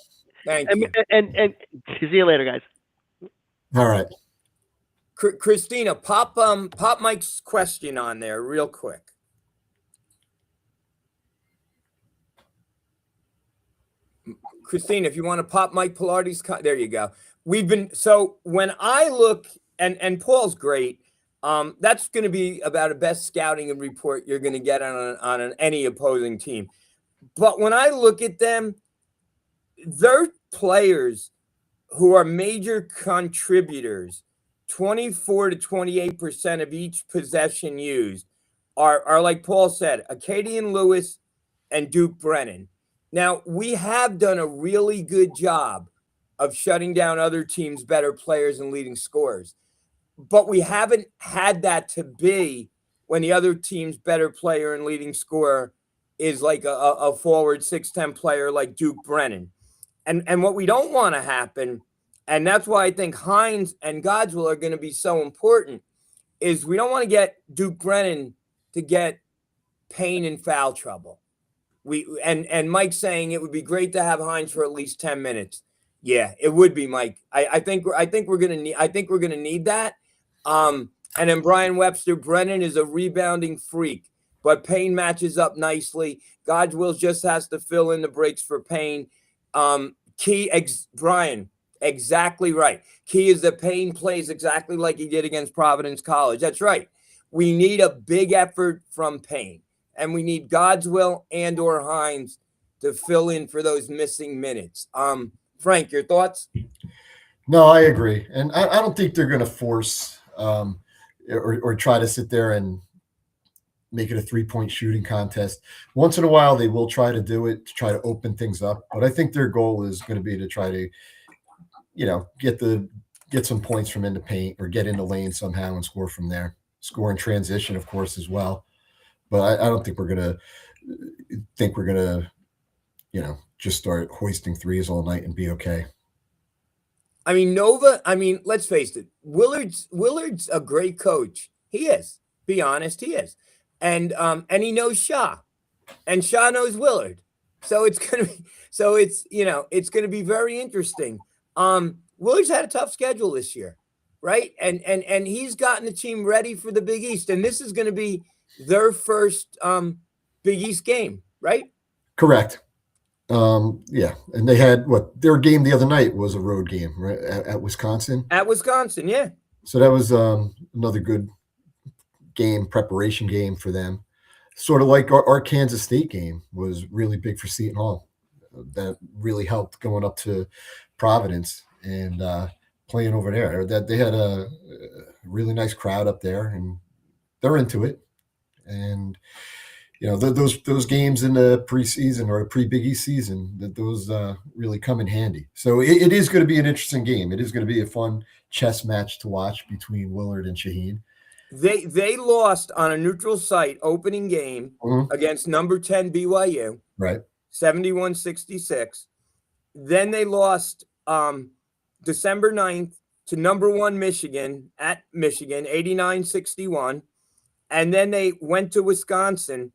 Thank you. And see you later, guys. All right. Christina, pop Mike's question on there real quick. Christina, if you want to pop Mike Pilardi's, there you go. So when I look, and Paul's great, that's going to be about the best scouting and report you're going to get on any opposing team. But when I look at them, they're players who are major contributors, 24 to 28% of each possession used are like Paul said, Acadian Lewis and Duke Brennan. Now, we have done a really good job of shutting down other teams' better players and leading scorers. But we haven't had that to be when the other team's better player and leading scorer is like a forward 6'10" player like Duke Brennan. And what we don't want to happen, and that's why I think Hines and Godswill are going to be so important, is we don't want to get Duke Brennan to get Payne in foul trouble. And Mike's saying it would be great to have Hines for at least 10 minutes. Yeah, it would be, Mike. I think we're gonna need that. And then Brian Webster, Brennan is a rebounding freak, but Payne matches up nicely. Godswill just has to fill in the breaks for Payne. Brian, exactly right. Key is that Payne plays exactly like he did against Providence College. That's right. We need a big effort from Payne. And we need Godswill and or Hines to fill in for those missing minutes. Frank, your thoughts? No, I agree. And I don't think they're going to force or try to sit there and make it a three-point shooting contest. Once in a while, they will try to do it to try to open things up. But I think their goal is going to be to try to, get the get some points from in the paint or get in the lane somehow and score from there. Score in transition, of course, as well. But I don't think we're gonna just start hoisting threes all night and be okay. I mean, Nova, let's face it, Willard's a great coach. He is. Be honest, he is. And he knows Shaw. And Shaw knows Willard. So it's gonna be very interesting. Willard's had a tough schedule this year, right? And he's gotten the team ready for the Big East. And this is gonna be their first Big East game, right? Correct. Yeah, and they had their game the other night was a road game, right, at Wisconsin. At Wisconsin, yeah. So that was another good game, preparation game for them. Sort of like our Kansas State game was really big for Seton Hall. That really helped going up to Providence and playing over there. That they had a really nice crowd up there, and they're into it. And those games in the preseason or pre-Big East season, those really come in handy. So it is going to be an interesting game. It is going to be a fun chess match to watch between Willard and Shaheen. They lost on a neutral site opening game against number 10 BYU, right? 71-66. Then they lost December 9th to number 1 Michigan at Michigan, 89-61. And then they went to Wisconsin.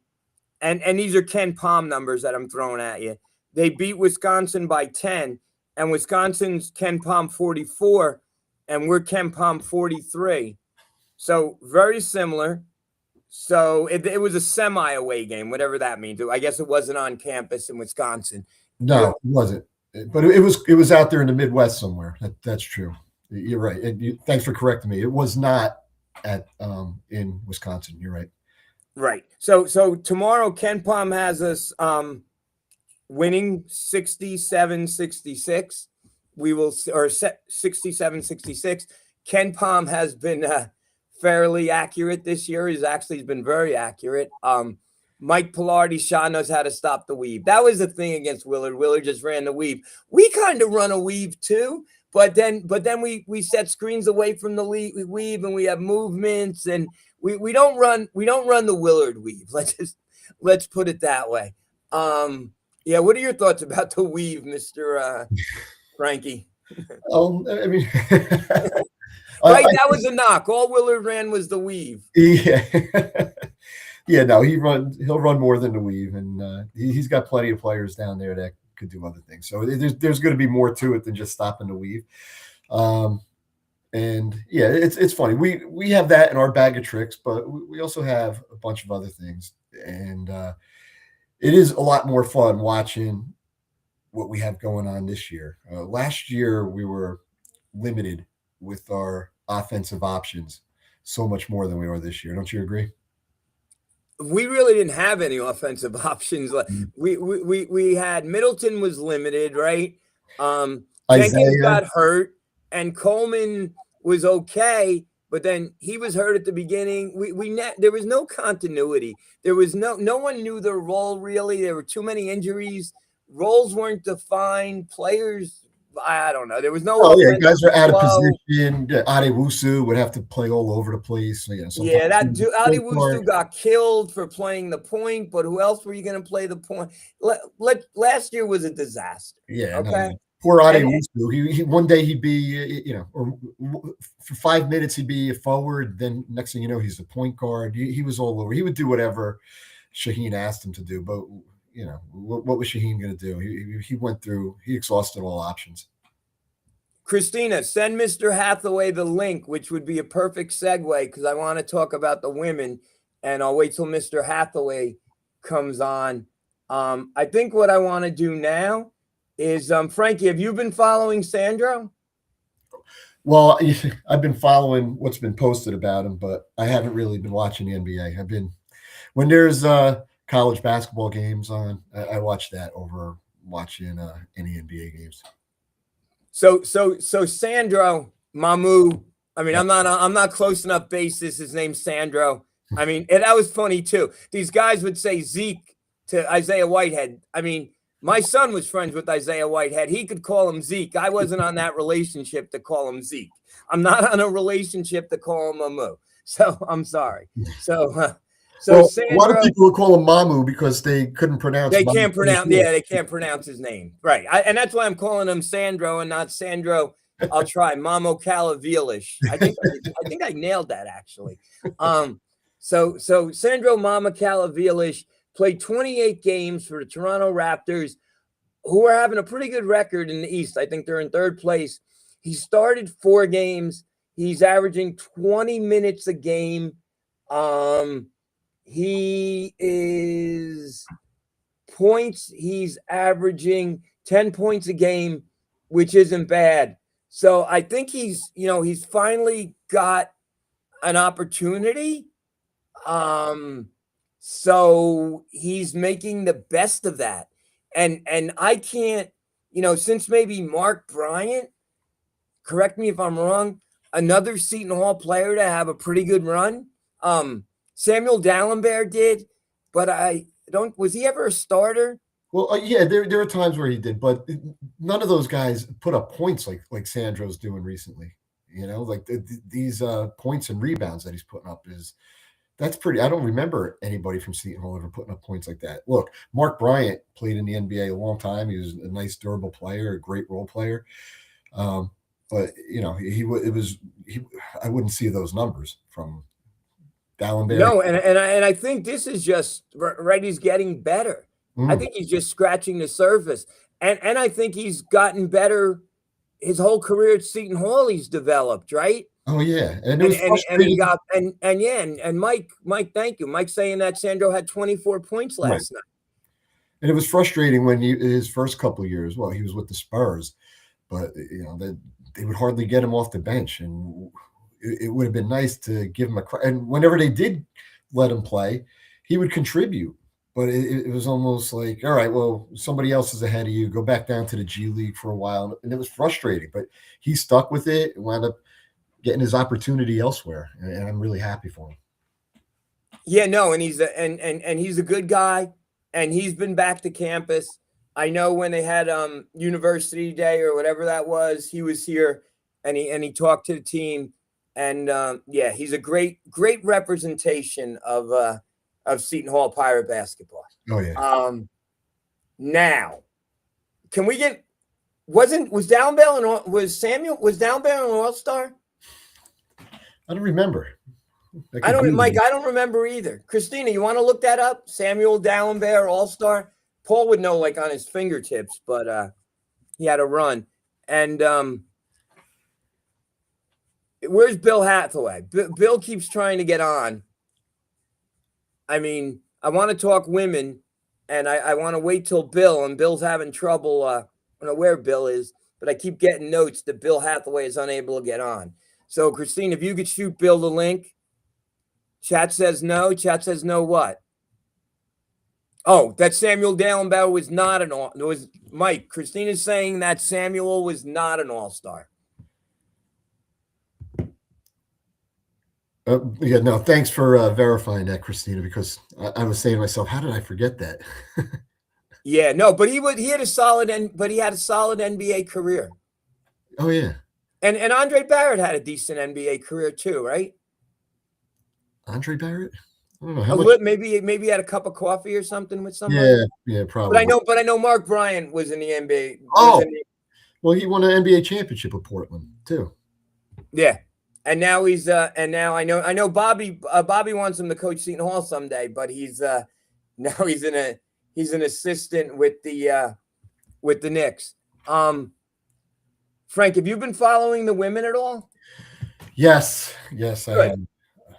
And these are Ken Palm numbers that I'm throwing at you. They beat Wisconsin by 10, and Wisconsin's Ken Palm 44, and we're Ken Palm 43. So very similar. So it was a semi-away game, whatever that means. I guess it wasn't on campus in Wisconsin. No, it wasn't. But it was out there in the Midwest somewhere. That's true. You're right. And thanks for correcting me. It was not in Wisconsin. You're right. Right. So tomorrow, Ken Palm has us winning 67-66. We will, or 67-66. Ken Palm has been fairly accurate this year. He's been very accurate. Mike Pilardi, Shaw knows how to stop the weave. That was the thing against Willard. Willard just ran the weave. We kind of run a weave too, but then we set screens away from the weave, and we have movements, and we don't run the Willard weave. Let's put it that way. Yeah. What are your thoughts about the weave, Mr. Frankie? I mean, right, that was a knock. All Willard ran was the weave. Yeah. Yeah, no, he'll run more than the weave, and he's got plenty of players down there that could do other things. So there's going to be more to it than just stopping the weave. And yeah, it's funny. We have that in our bag of tricks, but we also have a bunch of other things, and it is a lot more fun watching what we have going on this year. Last year we were limited with our offensive options so much more than we are this year. Don't you agree? We really didn't have any offensive options. We had Middleton was limited, right? Jenkins got hurt, and Coleman was okay, but then he was hurt at the beginning. There was no continuity. There was no one knew their role really. There were too many injuries. Roles weren't defined. Players, I don't know. There was no. Oh yeah, guys are out of position. Adewusu would have to play all over the place. That dude, Adewusu got killed for playing the point. But who else were you going to play the point? Last year was a disaster. Yeah. Okay. No. Poor Adewusu. He one day he'd be, or for 5 minutes he'd be a forward. Then next thing you know, he's a point guard. He was all over. He would do whatever Shaheen asked him to do. But what was Shaheen going to do? He went through. He exhausted all options. Christina, send Mr. Hathaway the link, which would be a perfect segue because I want to talk about the women, and I'll wait till Mr. Hathaway comes on. I think what I want to do now is, Frankie, have you been following Sandro? Well, I've been following what's been posted about him, but I haven't really been watching the NBA. When there's college basketball games on, I watch that over watching any NBA games. So Sandro Mamu. I mean, I'm not close enough basis. His name's Sandro. I mean, and that was funny too. These guys would say Zeke to Isaiah Whitehead. I mean, my son was friends with Isaiah Whitehead. He could call him Zeke. I wasn't on that relationship to call him Zeke. I'm not on a relationship to call him a moo. So I'm sorry. So Well, a lot of Sandro, people would call him Mamu because they couldn't pronounce. they can't pronounce. Yeah, they can't pronounce his name. Right. And that's why I'm calling him Sandro and not Sandro. I'll try Mamo Calavilish. I think I nailed that actually. So Sandro Mama Calavilish played 28 games for the Toronto Raptors, who are having a pretty good record in the East. I think they're in third place. He started 4 games. He's averaging 20 minutes a game. He is points. He's averaging 10 points a game, which isn't bad. So I think he's finally got an opportunity. So he's making the best of that. And I can't, since maybe Mark Bryant, correct me if I'm wrong, another Seton Hall player to have a pretty good run. Samuel Dallenberg did, but was he ever a starter? Well, yeah, there are times where he did, but none of those guys put up points like Sandro's doing recently. Like these points and rebounds that he's putting up that's pretty. I don't remember anybody from Seton Hall ever putting up points like that. Look, Mark Bryant played in the NBA a long time. He was a nice, durable player, a great role player. But I wouldn't see those numbers from Dallenberg. No, and I think this is just right. He's getting better. I think he's just scratching the surface, and I think he's gotten better. His whole career at Seton Hall, he's developed, right? Oh yeah, and he got and Mike, thank you, Mike, saying that Sandro had 24 points last night. And it was frustrating when his first couple of years. Well, he was with the Spurs, but they would hardly get him off the bench, and it would have been nice to give him and whenever they did let him play, he would contribute. But it was almost like, all right, well, somebody else is ahead of you. Go back down to the G League for a while, and it was frustrating. But he stuck with it and wound up getting his opportunity elsewhere, and I'm really happy for him. Yeah, no, and he's he's a good guy, and he's been back to campus. I know when they had University Day or whatever that was, he was here, and he talked to the team, and yeah, he's a great representation of Seton Hall Pirate basketball. Oh yeah. Now, can we get? Was Dallenberg an All-Star? I don't remember. Mike, I don't remember either. Christina, you want to look that up? Samuel Dallenberg, All-Star? Paul would know like on his fingertips, but he had a run. And where's Bill Hathaway? Bill keeps trying to get on. I mean, I want to talk women, and I want to wait till Bill, and Bill's having trouble. I don't know where Bill is, but I keep getting notes that Bill Hathaway is unable to get on. So, Christine, if you could shoot Bill the link. Chat says no. Chat says no what? Oh, that Samuel Dallenberg was not an all. It was Mike. Christine is saying that Samuel was not an All-Star. Yeah, no, thanks for verifying that, Christina, because I was saying to myself, how did I forget that? Yeah, no, but he had a solid NBA career. Oh yeah. And Andre Barrett had a decent NBA career too, right? Andre Barrett? I don't know how much. Maybe he had a cup of coffee or something with somebody. Yeah, probably. But I know Mark Bryant was in the NBA. Well, he won an NBA championship with Portland too. Yeah, and now he's I know Bobby wants him to coach Seton Hall someday, but he's now he's an assistant with the Knicks. Frank, have you been following the women at all? Yes, I have.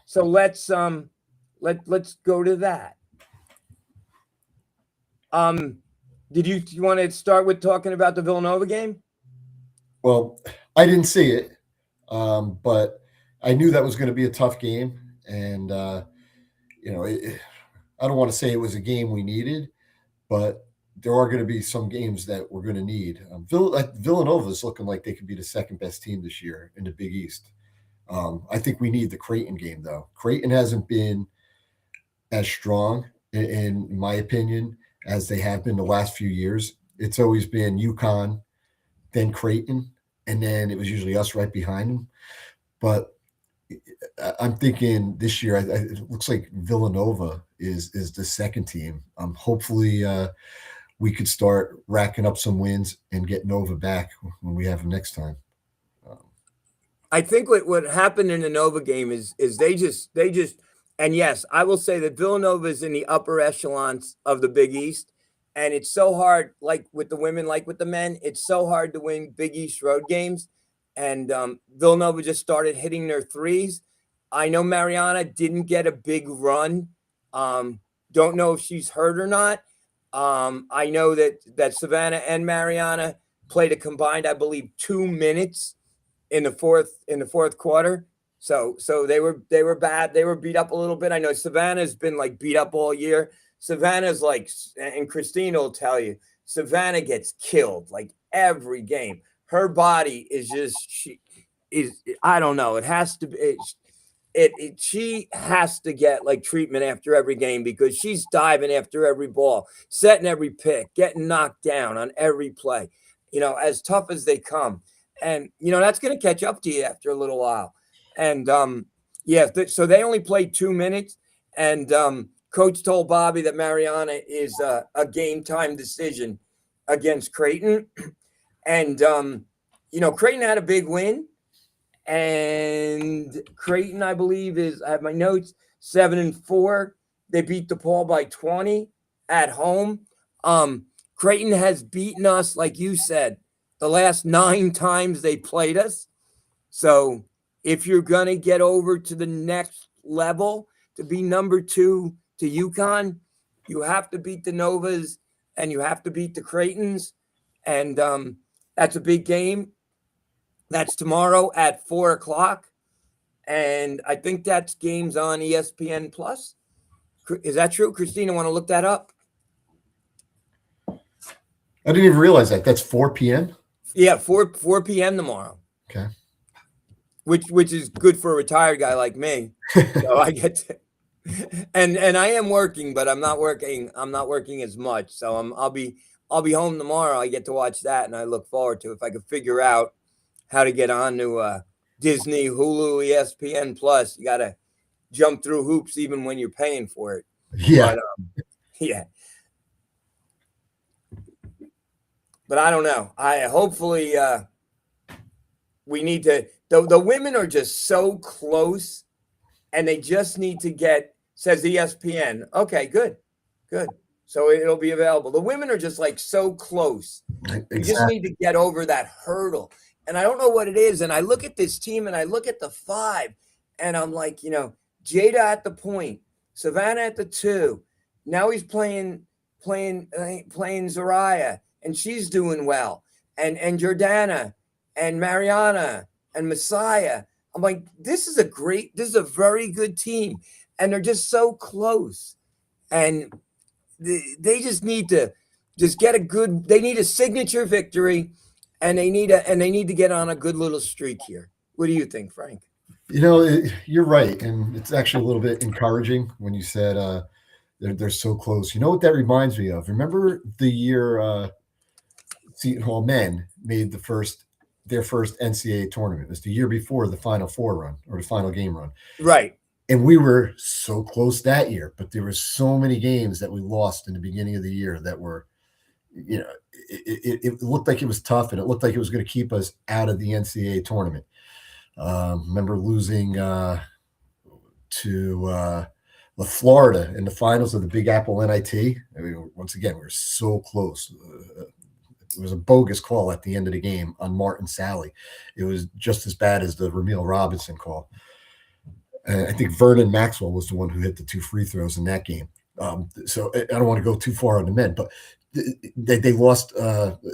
So let's go to that. Did you want to start with talking about the Villanova game? Well, I didn't see it, but I knew that was going to be a tough game, and I don't want to say it was a game we needed, but there are going to be some games that we're going to need. Villanova is looking like they could be the second best team this year in the Big East. I think we need the Creighton game, though. Creighton hasn't been as strong, in my opinion, as they have been the last few years. It's always been UConn, then Creighton, and then it was usually us right behind them. But I'm thinking this year, it looks like Villanova is the second team. Hopefully, we could start racking up some wins and get Nova back when we have them next time. I think what happened in the Nova game is they just and yes, I will say that Villanova is in the upper echelons of the Big East, and it's so hard, like with the women, like with the men, it's so hard to win Big East road games. And Villanova just started hitting their threes. I know Mariana didn't get a big run. Don't know if she's hurt or not. I know that Savannah and Mariana played a combined, I believe, 2 minutes in the fourth quarter. So they were bad. They were beat up a little bit. I know Savannah's been like beat up all year. Savannah's like, and Christina will tell you, Savannah gets killed like every game. Her body is just, I don't know. It has to be, she has to get like treatment after every game because she's diving after every ball, setting every pick, getting knocked down on every play, as tough as they come. And, that's going to catch up to you after a little while. And, so they only played 2 minutes. And coach told Bobby that Mariana is a game time decision against Creighton. And, Creighton had a big win. And Creighton, I believe, I have my notes, 7-4. They beat DePaul by 20 at home. Creighton has beaten us, like you said, the last 9 times they played us. So if you're going to get over to the next level to be number 2 to UConn, you have to beat the Novas and you have to beat the Creightons. And that's a big game. That's tomorrow at 4:00. And I think that's games on ESPN Plus. Is that true? Christina, want to look that up? I didn't even realize that. That's 4 p.m.? Yeah, 4 p.m. tomorrow. Okay. Which is good for a retired guy like me. So I get to, and I am working, but I'm not working as much. So I'll be home tomorrow. I get to watch that, and I look forward to it. If I could figure out how to get on to Disney, Hulu, ESPN Plus. You got to jump through hoops even when you're paying for it. Yeah. But, yeah. But I don't know. Hopefully we need to. The women are just so close, and they just need to get. Says ESPN. Okay, good. So it'll be available. The women are just like so close. Exactly. You just need to get over that hurdle. And I don't know what it is. And I look at this team and I look at the 5 and I'm like, Jada at the point, Savannah at the 2. Now he's playing Zariah and she's doing well. And Jordana and Mariana and Messiah. I'm like, this is a very good team. And they're just so close. And they just need to get they need a signature victory. And they need to get on a good little streak here. What do you think, Frank? You're right, and it's actually a little bit encouraging when you said they're so close. You know what that reminds me of? Remember the year Seton Hall men made their first NCAA tournament? It was the year before the Final Four run or the final game run, right? And we were so close that year, but there were so many games that we lost in the beginning of the year that were. It looked like it was tough, and it looked like it was going to keep us out of the NCAA tournament. Remember losing to Florida in the finals of the Big Apple NIT. I mean, once again, we were so close. It was a bogus call at the end of the game on Martin Sally. It was just as bad as the Ramil Robinson call. I think Vernon Maxwell was the one who hit the 2 free throws in that game. So I don't want to go too far on the men, but they lost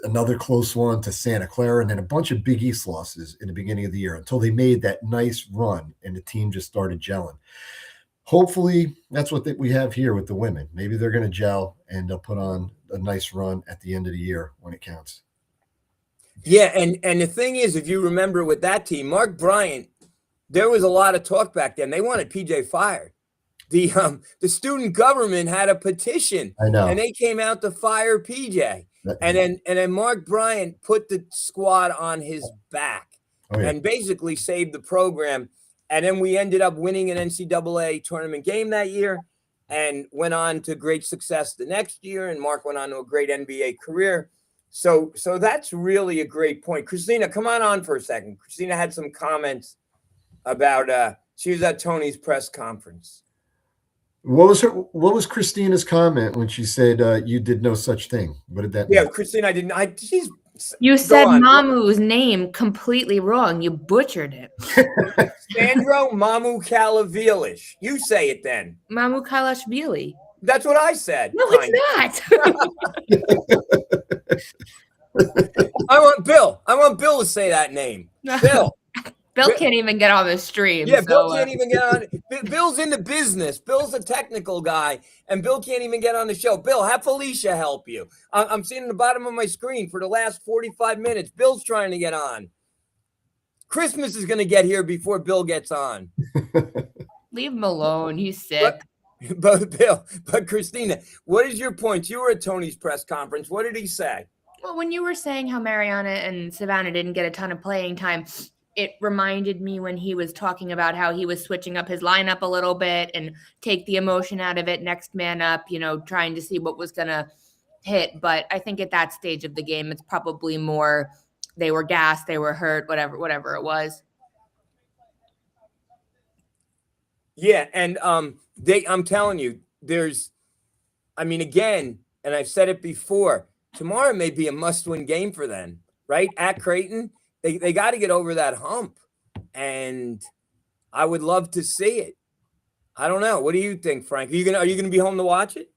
another close one to Santa Clara, and then a bunch of Big East losses in the beginning of the year until they made that nice run and the team just started gelling. Hopefully that's what we have here with the women. Maybe they're going to gel and they'll put on a nice run at the end of the year when it counts. Yeah, and the thing is, if you remember with that team, Mark Bryant, there was a lot of talk back then. They wanted PJ fired. the student government had a petition, I know. and they came out to fire PJ. That- And then Mark Bryant put the squad on his back Oh, yeah. and basically saved the program. And then we ended up winning an NCAA tournament game that year and went on to great success the next year. And Mark went on to a great NBA career. So that's really a great point. Christina, come on for a second. Christina had some comments about she was at Tony's press conference. What was Christina's comment when she said you did no such thing? What did that mean? Yeah, Christina, You said on. Mamu's name completely wrong. You butchered it. Sandro Mamu Kalavilish. You say it then. Mamu Kalashvili. That's what I said. No, it's not. I want Bill to say that name. Bill. Bill can't even get on the stream. Yeah, so, Bill can't even get on. Bill's in the business. Bill's a technical guy, and Bill can't even get on the show. Bill, have Felicia help you. I'm seeing the bottom of my screen for the last 45 minutes. Bill's trying to get on. Christmas is going to get here before Bill gets on. Leave him alone. He's sick. But Christina, what is your point? You were at Tony's press conference. What did he say? Well, when you were saying how Mariana and Savannah didn't get a ton of playing time, it reminded me when he was talking about how he was switching up his lineup a little bit and take the emotion out of it, next man up, trying to see what was going to hit. But I think at that stage of the game, it's probably more they were gassed, they were hurt, whatever it was. Yeah, and I'm telling you, again, and I've said it before, tomorrow may be a must-win game for them, right? At Creighton. They got to get over that hump, and I would love to see it. I don't know. What do you think, Frank? Are you gonna be home to watch it?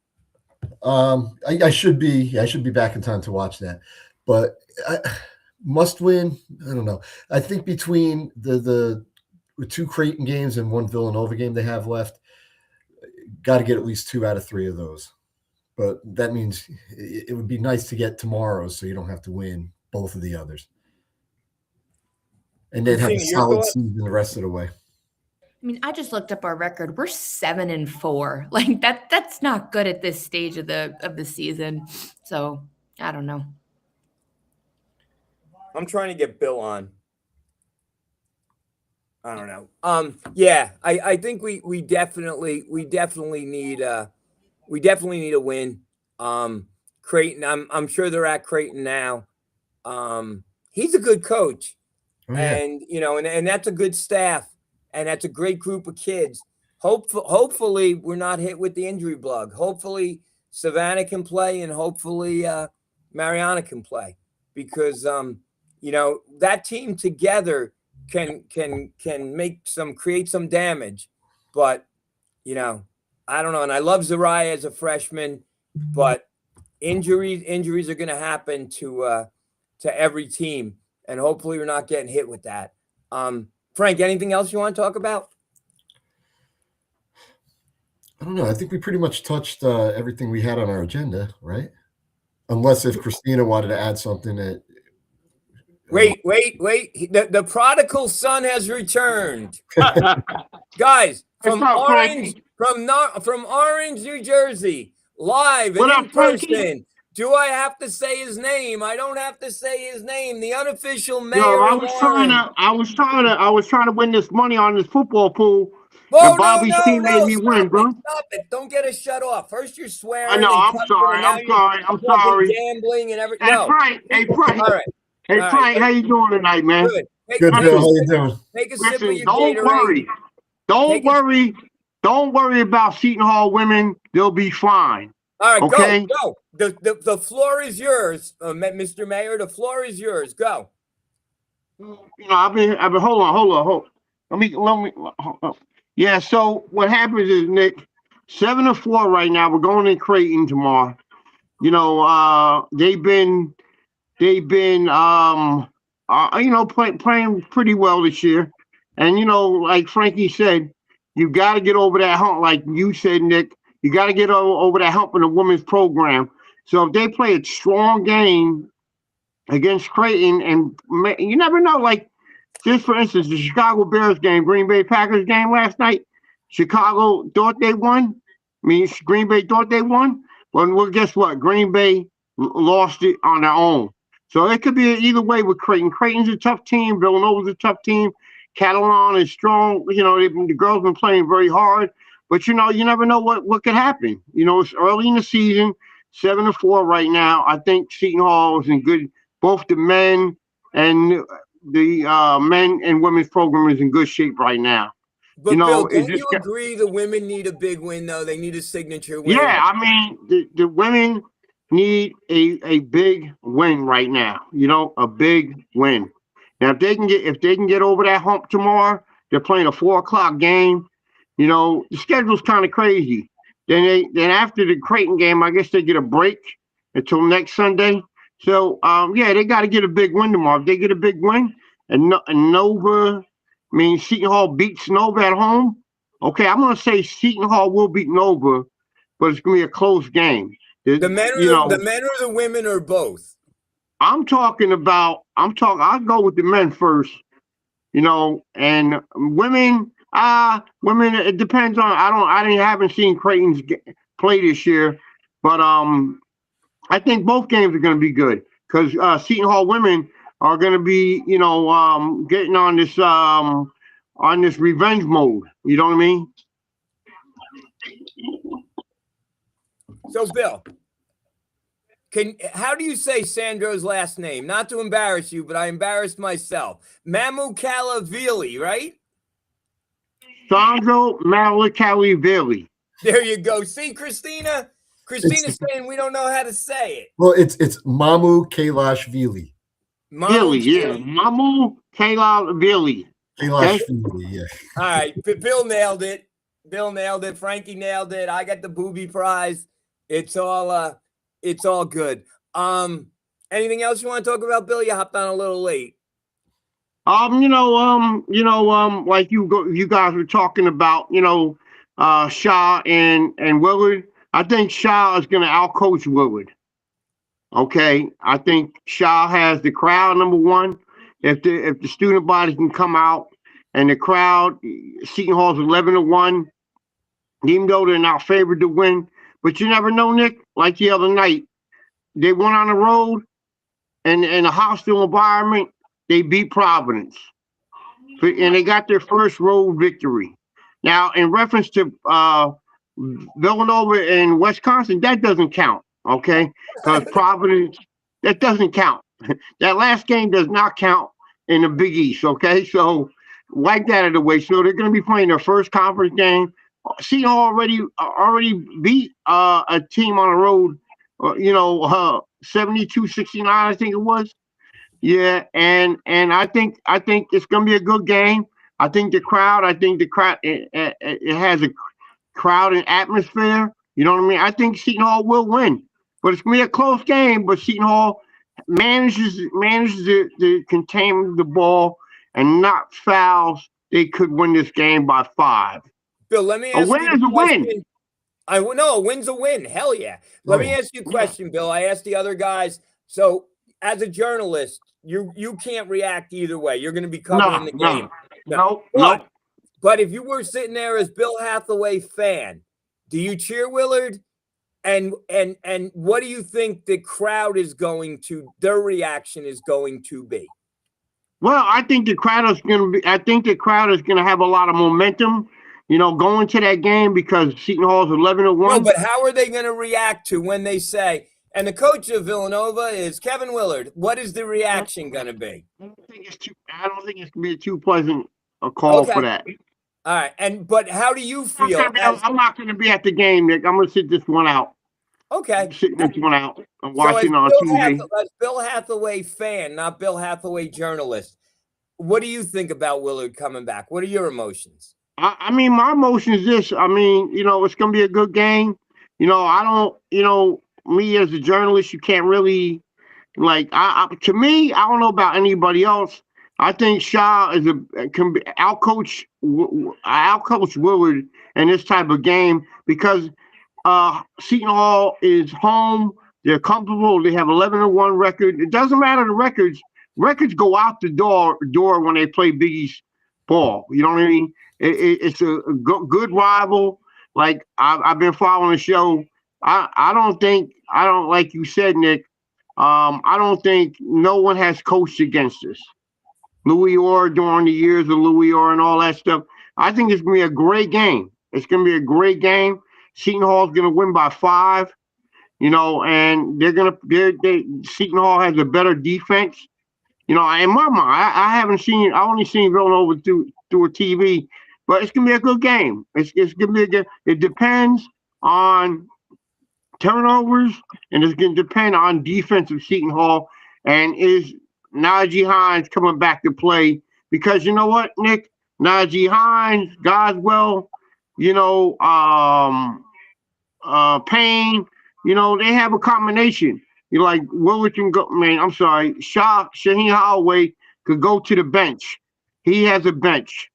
I should be. I should be back in time to watch that. But must win. I don't know. I think between the 2 Creighton games and 1 Villanova game they have left, got to get at least 2 out of 3 of those. But that means it would be nice to get tomorrow's so you don't have to win both of the others. And then have a solid season the rest of the way. I just looked up our record. We're 7-4. Like that's not good at this stage of the season. So I don't know. I'm trying to get Bill on. I don't know. Yeah, I think we definitely need a win. Creighton, I'm sure they're at Creighton now. He's a good coach. Oh, yeah. And and that's a good staff, and that's a great group of kids. Hopefully we're not hit with the injury bug. Hopefully Savannah can play, and hopefully Mariana can play, because that team together can create some damage. But I don't know. And I love Zariah as a freshman, but injuries are going to happen to every team. And hopefully we're not getting hit with that. Frank, anything else you want to talk about? I don't know. I think we pretty much touched everything we had on our agenda, right? Unless if Christina wanted to add something that. Wait. The prodigal son has returned. Guys, from Orange, New Jersey, live and in person. Do I have to say his name? I don't have to say his name. The unofficial mayor. No, I was trying to win this money on this football pool. Oh, and Bobby's team made me win, bro. Stop it! Don't get us shut off. First you're swearing. I know. I'm sorry. Gambling and everything. No. Frank. Hey, Frank. All right. Hey, all Frank. right. How you doing tonight, man? Good. Good, Bill. How you doing? Take a sip of your don't Gatorade. worry. Don't worry about Seton Hall women. They'll be fine. All right, okay? Go. The floor is yours, Mr. Mayor. The floor is yours. Go. I've been hold on. Let me hold on. Yeah, so what happens is, Nick, 7-4 right now. We're going in Creighton tomorrow. They've been playing pretty well this year. And like Frankie said, you got to get over that hump, like you said, Nick. You got to get over that hump in the women's program. So if they play a strong game against Creighton, and you never know, like just for instance, the Chicago Bears game, Green Bay Packers game last night, Chicago thought they won. I mean, Green Bay thought they won. Well, guess what? Green Bay lost it on their own. So it could be either way with Creighton. Creighton's a tough team. Villanova's a tough team. Catalan is strong. You know, the girls been playing very hard. But, you know, you never know what could happen. You know, it's early in the season, 7-4 right now. I think Seton Hall is in good. Both the men and the men and women's program is in good shape right now. But You know, Bill, don't you agree the women need a big win, though? They need a signature win. Yeah, I mean, the women need a big win right now. You know, a big win. Now, if they can get over that hump tomorrow, they're playing a 4:00 game. You know, the schedule's kind of crazy. Then after the Creighton game, I guess they get a break until next Sunday. So yeah, they got to get a big win tomorrow. If they get a big win, and Nova, I mean Seton Hall beats Nova at home. Okay, I'm gonna say Seton Hall will beat Nova, but it's gonna be a close game. The men or the women or both? I'll go with the men first, you know, and women, it depends on, I haven't seen Creighton's play this year, but I think both games are going to be good because Seton Hall women are going to be, you know, getting on this revenge mode. You know what I mean? So, Bill, how do you say Sandro's last name? Not to embarrass you, but I embarrassed myself. Mamukalashvili, right? Sandro Mamukalashvili. There you go. See, Christina's saying we don't know how to say it. Well, it's Mamukalashvili. Billy, yeah. Mamukalashvili. Kalashvili, yeah. All right. Bill nailed it. Frankie nailed it. I got the booby prize. It's all good. Anything else you want to talk about, Bill? You hopped on a little late. Like you guys were talking about, you know, Shaw and Willard. I think Shaw is going to outcoach Willard. Okay, I think Shaw has the crowd, number one. If the student body can come out and the crowd, Seton Hall's 11-1, even though they're not favored to win. But you never know, Nick. Like the other night, they went on the road and in a hostile environment, they beat Providence. And they got their first road victory. Now, in reference to Villanova and Wisconsin, that doesn't count, okay? Because Providence, that doesn't count. That last game does not count in the Big East, okay? So, wipe that out of the way. So, they're going to be playing their first conference game. Seton Hall already beat a team on the road, 72-69, I think it was. Yeah, and I think it's gonna be a good game. I think the crowd, it has a crowd and atmosphere. You know what I mean? I think Seton Hall will win, but it's gonna be a close game. But Seton Hall manages to contain the ball and not fouls. They could win this game by 5. Bill, let me ask a win you is a question. win. A win's a win. Hell yeah. Let me ask you a question, Bill. I asked the other guys. So, as a journalist, you can't react either way. You're going to be covering the game. No. But if you were sitting there as Bill Hathaway fan, do you cheer Willard? And what do you think the crowd is their reaction is going to be? Well, I think the crowd is going to have a lot of momentum, you know, going to that game because Seton Hall's 11-1. No, but how are they going to react to when they say, and the coach of Villanova is Kevin Willard? What is the reaction going to be? I don't think it's going to be too pleasant a call for that. All right. But how do you feel? I'm not going to be at the game, Nick. I'm going to sit this one out. Okay. Sit this one out. I'm watching on TV. As Bill Hathaway fan, not Bill Hathaway journalist, what do you think about Willard coming back? What are your emotions? I mean, my emotion is this. I mean, you know, it's going to be a good game. You know, me as a journalist, you can't really, to me, I don't know about anybody else. I think Shaw can outcoach Willard in this type of game because Seton Hall is home. They're comfortable. They have 11-1 record. It doesn't matter the records. Records go out the door when they play Big East ball. You know what I mean? It's a good rival. Like I've been following the show. I don't like you said, Nick. I don't think no one has coached against us. Louis Orr during the years of Louis Orr and all that stuff. I think it's gonna be a great game. It's gonna be a great game. Seton Hall's gonna win by 5. And Seton Hall has a better defense. In my mind, I haven't seen. I only seen Villanova through a TV, but it's gonna be a good game. It's gonna be a good. It depends on turnovers, and it's gonna depend on defense of Seton Hall, and is Najee Hines coming back to play? Because you know what, Nick, Najee Hines, Goswell, Payne, they have a combination. Like Willard can go. Man, I'm sorry, Shaheen Holloway could go to the bench. He has a bench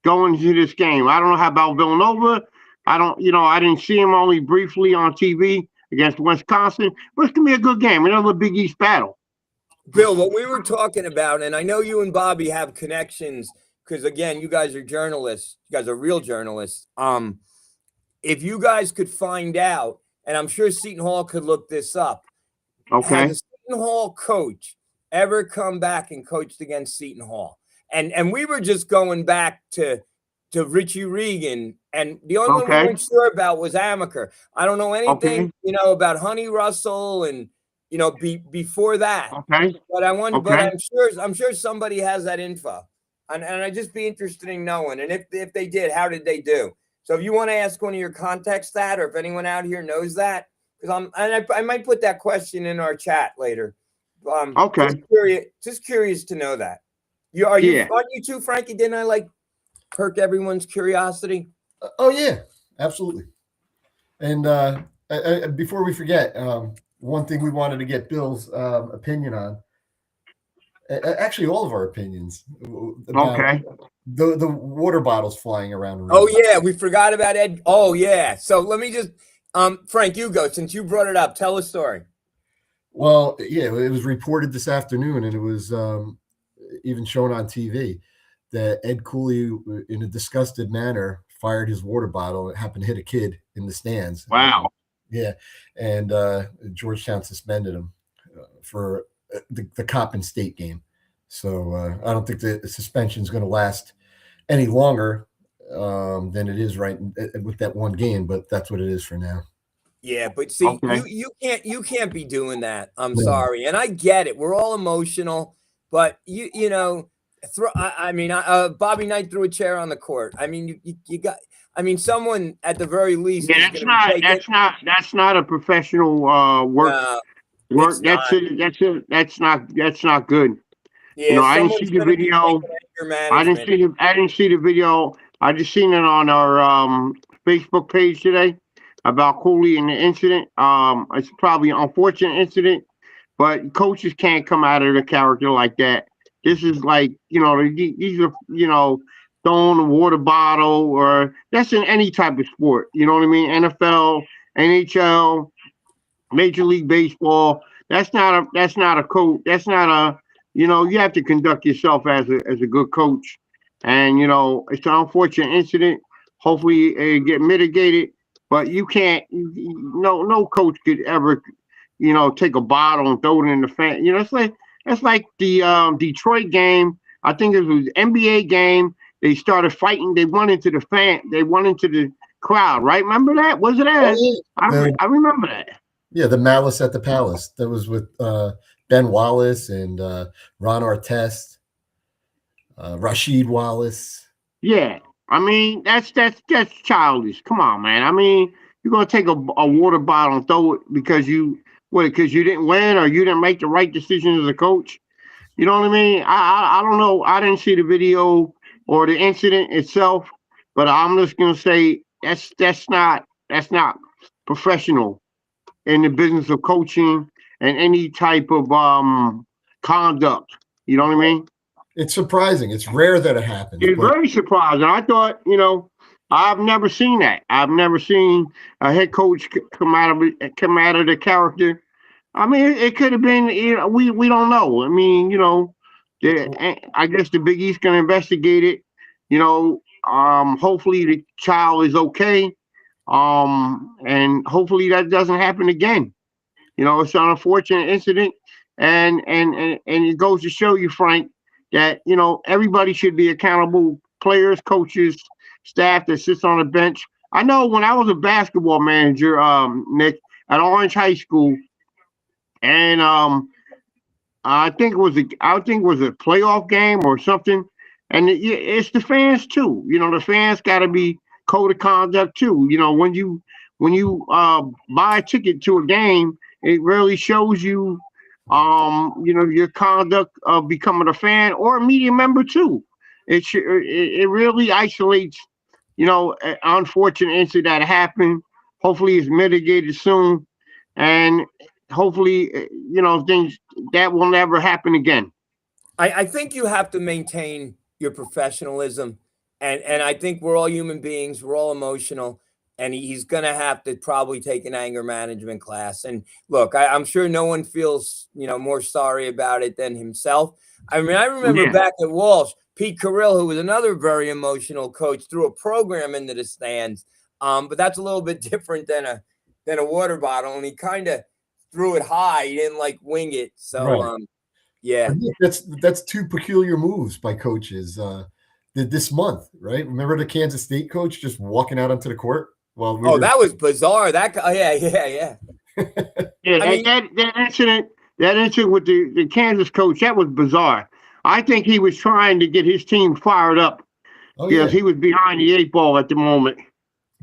going into this game. I don't know how about Villanova. I didn't see him only briefly on TV against Wisconsin, but it's gonna be a good game. Another Big East battle. Bill, what we were talking about, and I know you and Bobby have connections because, again, you guys are journalists. You guys are real journalists. If you guys could find out, and I'm sure Seton Hall could look this up. Okay. Has a Seton Hall coach ever come back and coached against Seton Hall? And we were just going back to Richie Regan, and the only one we weren't sure about was Amaker. I don't know anything, about Honey Russell and before that. Okay. But I'm sure somebody has that info, and I'd just be interested in knowing. And if they did, how did they do? So if you want to ask one of your contacts that, or if anyone out here knows that, because I might put that question in our chat later. Okay. Just curious to know that. Aren't you too, Frankie? Didn't I perk everyone's curiosity? Oh yeah, absolutely. And before we forget, one thing we wanted to get Bill's opinion on, actually all of our opinions. About the water bottles flying around. Oh yeah, we forgot about Ed. Oh yeah. So let me just, Frank, you go, since you brought it up. Tell a story. Well, yeah, it was reported this afternoon, and it was even shown on TV that Ed Cooley, in a disgusted manner, fired his water bottle. It happened to hit a kid in the stands. Wow. Yeah, and Georgetown suspended him for the Coppin State game. So I don't think the suspension is going to last any longer than it is right with that one game, but that's what it is for now. Yeah, but see, you can't be doing that. I'm sorry, and I get it. We're all emotional, but Bobby Knight threw a chair on the court. I mean, you got. I mean, someone at the very least. Yeah, that's not a professional work. That's not good. Yeah, I didn't see the video. I didn't see the video. I just seen it on our Facebook page today about Cooley and the incident. It's probably an unfortunate incident, but coaches can't come out of the character like that. This is like, these are, throwing a water bottle, or that's in any type of sport. You know what I mean? NFL, NHL, Major League Baseball. That's not a coach. That's not a, you have to conduct yourself as a good coach. And, it's an unfortunate incident. Hopefully it get mitigated, but you can't, no coach could ever, take a bottle and throw it in the fan. It's like the Detroit game. I think it was an NBA game. They started fighting. They went into the crowd, right? Remember that? Was it that? I remember that. Yeah, the Malice at the Palace. That was with Ben Wallace and Ron Artest, Rasheed Wallace. Yeah, I mean that's childish. Come on, man. I mean, you're gonna take a water bottle and throw it because you didn't win or you didn't make the right decision as a coach. You know what I mean? I don't know. I didn't see the video or the incident itself, but I'm just gonna say that's not professional in the business of coaching and any type of conduct. You know what I mean? It's surprising. It's rare that it happens. It's very surprising. I thought, I've never seen that. I've never seen a head coach come out of the character. I mean, it could have been. We don't know. I mean, I guess the Big East can investigate it. hopefully the child is okay. And hopefully that doesn't happen again. It's an unfortunate incident, and it goes to show you, Frank, that everybody should be accountable. Players, coaches, staff that sits on the bench. I know when I was a basketball manager, Nick, at Orange High School, and I think it was a playoff game or something, and it's the fans too. The fans got to be code of conduct too. When you buy a ticket to a game, it really shows you, your conduct of becoming a fan or a media member too. It really isolates, an unfortunate incident that happened. Hopefully, it's mitigated soon, and hopefully, things that will never happen again. I think you have to maintain your professionalism, and I think we're all human beings. We're all emotional, and he's going to have to probably take an anger management class. And look, I'm sure no one feels more sorry about it than himself. I mean, I remember back at Walsh, Pete Carrill, who was another very emotional coach, threw a program into the stands. But that's a little bit different than a water bottle, and he kind of threw it high. He didn't wing it. So, right. Yeah, that's two peculiar moves by coaches this month, right? Remember the Kansas State coach just walking out onto the court while that was bizarre. That guy, yeah. That incident with the Kansas coach, that was bizarre. I think he was trying to get his team fired up because he was behind the 8 ball at the moment.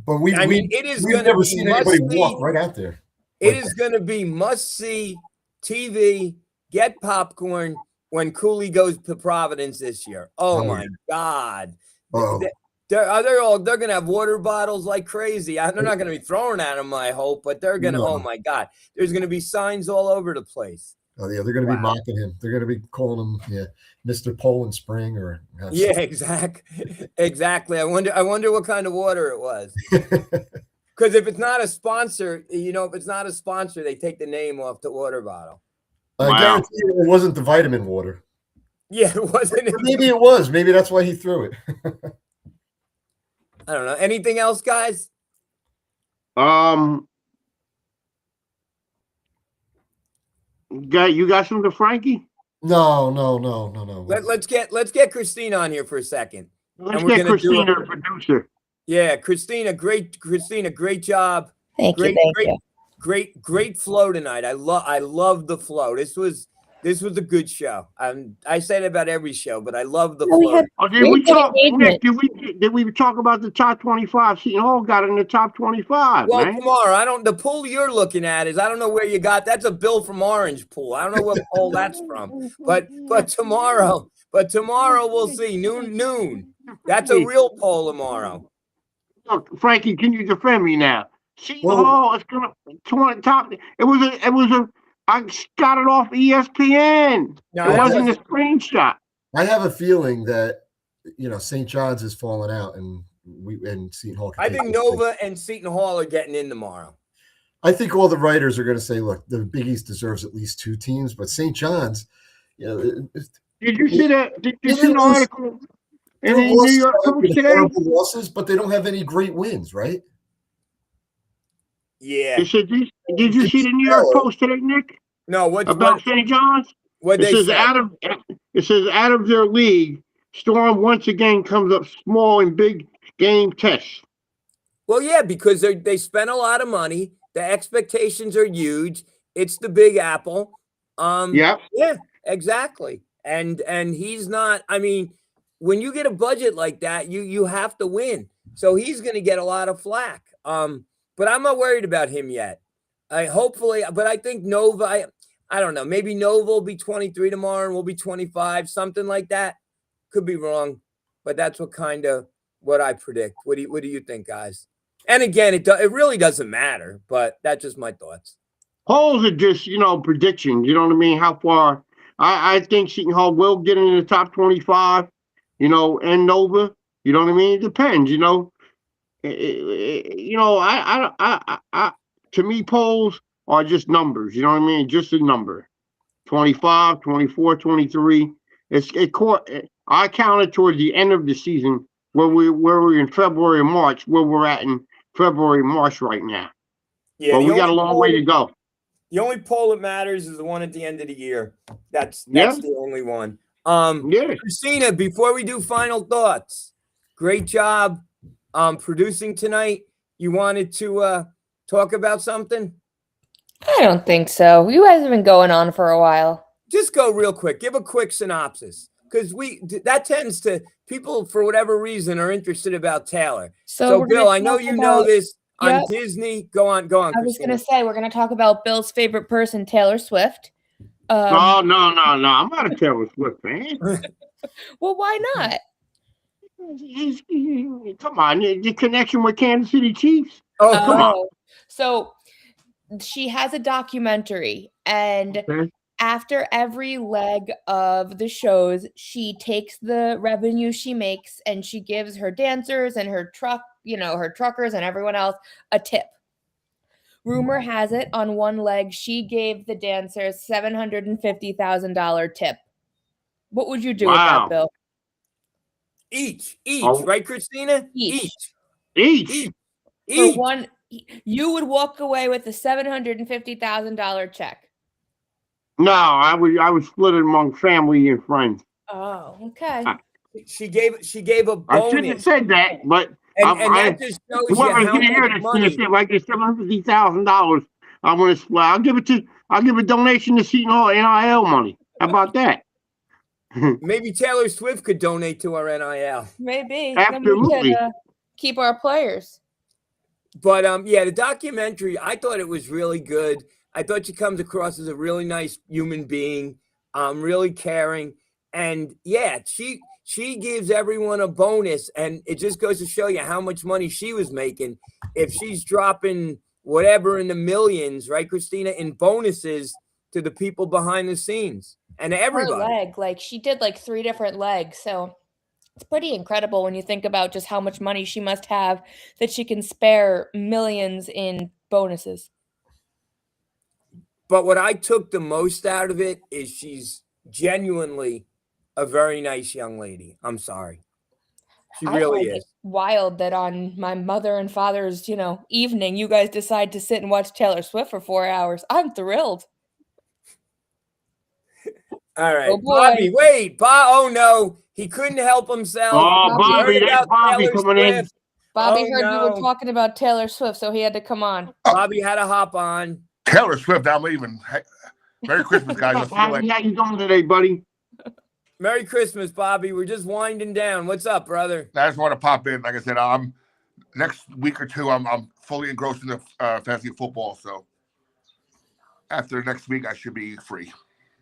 But we've never seen anybody walk right out there. It is going to be must-see TV. Get popcorn when Cooley goes to Providence this year. Oh my God! They're going to have water bottles like crazy. They're not going to be throwing at them, I hope, but they're going to. Oh my God! There's going to be signs all over the place. Oh yeah, they're going to be mocking him. They're going to be calling him, Mr. Poland Spring or. Exactly. I wonder what kind of water it was. Because if it's not a sponsor, they take the name off the water bottle. I guarantee you it wasn't the vitamin water. Yeah, it wasn't. Maybe it was. Maybe that's why he threw it. I don't know. Anything else, guys? You got something, Frankie? No. Let's get Christina on here for a second. Let's get Christina, the producer. Yeah, Christina, great job. Thank you. Great flow tonight. I love the flow. This was a good show. I say it about every show, but I love the flow. Did we talk about the top 25? Seton Hall got in the top 25. Well, man. Tomorrow, the pool you're looking at I don't know where you got. That's a Bill from Orange pool. I don't know what pool that's from. But tomorrow we'll see noon. That's a real poll tomorrow. Look, Frankie, can you defend me now? Seton Hall is going to top. It was a. I got it off ESPN. No, it wasn't a screenshot. I have a feeling that St. John's is falling out, and Seton Hall. I think Nova and Seton Hall are getting in tomorrow. I think all the writers are going to say, "Look, the Big East deserves at least 2 teams," but St. John's. Did you see that? Did you see the article in the New York Post today? Losses, but they don't have any great wins, right? Yeah. Did you see the New York Post today, Nick? No. About St. John's? It says out of their league, Storm once again comes up small in big game tests. Well, yeah, because they spent a lot of money. The expectations are huge. It's the Big Apple. Yeah, exactly. And he's not. I mean, when you get a budget like that, you have to win. So he's going to get a lot of flack. But I'm not worried about him yet. But I think Nova, I don't know. Maybe Nova will be 23 tomorrow and we'll be 25, something like that. Could be wrong, but that's what I predict. What do you think, guys? And again, it really doesn't matter, but that's just my thoughts. Polls are just, predictions. You know what I mean? How far? I think Seton Hall will get in the top 25, and Nova. You know what I mean? It depends, to me, polls are just numbers. You know what I mean? Just a number. 25, 24, 23. I counted towards the end of the season where we're in February and March, where we're at in February and March right now. Yeah, But the we got a only long poll way to go. the only poll that matters is the one at the end of the year. That's Yeah. the only one. Yeah. Christina, before we do final thoughts, great job producing tonight. You wanted to talk about something? I don't think so. You guys have been going on for a while. Just go real quick. Give a quick synopsis, because that tends to people for whatever reason are interested about Taylor. So we're Bill, gonna I know talk you know about- this on Yep. Disney. Go on. I was Christina. gonna say we're gonna talk about Bill's favorite person, Taylor Swift. No. I'm not a Taylor Swift fan. Well, why not? Come on, the connection with Kansas City Chiefs. Oh, come on. So she has a documentary, and Okay. after every leg of the shows, she takes the revenue she makes and she gives her dancers and her truckers and everyone else a tip. Rumor has it, on one leg, she gave the dancers $750,000 tip. What would you do with Wow. that, Bill? Each, Oh. right, Christina? Each. Each. For one, you would walk away with a $750,000 check. No, I would split it among family and friends. Oh, okay. She gave a bonus. I shouldn't have said that, but and that just shows you whoever's how gonna hear much this money. gonna say, like, it's $750,000. I'm gonna split. I'll give a donation to Seton Hall NIL money. How about that? Maybe Taylor Swift could donate to our NIL. Maybe. Absolutely. Then we could keep our players. But yeah, the documentary, I thought it was really good. I thought she comes across as a really nice human being, really caring, and yeah, she gives everyone a bonus, and it just goes to show you how much money she was making. If she's dropping whatever in the millions, right, Christina, in bonuses to the people behind the scenes and everybody. Her leg, like she did like 3 different legs, so it's pretty incredible when you think about just how much money she must have that she can spare millions in bonuses. But what I took the most out of it is she's genuinely a very nice young lady. I'm sorry. She really is. Wild that on my mother and father's, evening, you guys decide to sit and watch Taylor Swift for 4 hours. I'm thrilled. All right. Oh, boy. Bobby, wait. Oh, no. He couldn't help himself. Oh, Bobby, that's Bobby Taylor coming in. Swift. Bobby Oh, heard we were no. talking about Taylor Swift, so he had to come on. Bobby had to hop on. Taylor Swift, I'm leaving. Merry Christmas, guys. I'll see you Bobby, later. how you doing today, buddy? Merry Christmas, Bobby. We're just winding down. What's up, brother? I just want to pop in. Like I said, next week or two, I'm fully engrossed in the fantasy football. So after next week, I should be free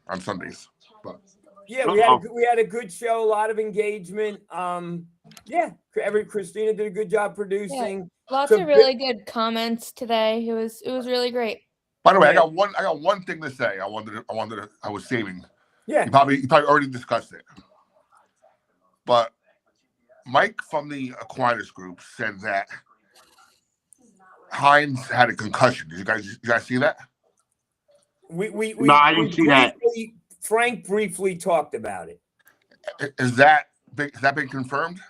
on Sundays. But Yeah, we had a good show, a lot of engagement. Yeah, Christina did a good job producing. Lots of really good comments today. It was really great. by the way, I got one thing to say. I was saving. Yeah. You probably already discussed it. But Mike from the Aquinas group said that Hines had a concussion. Did you guys see that? No, I didn't see that. Frank briefly talked about it. Has that been confirmed?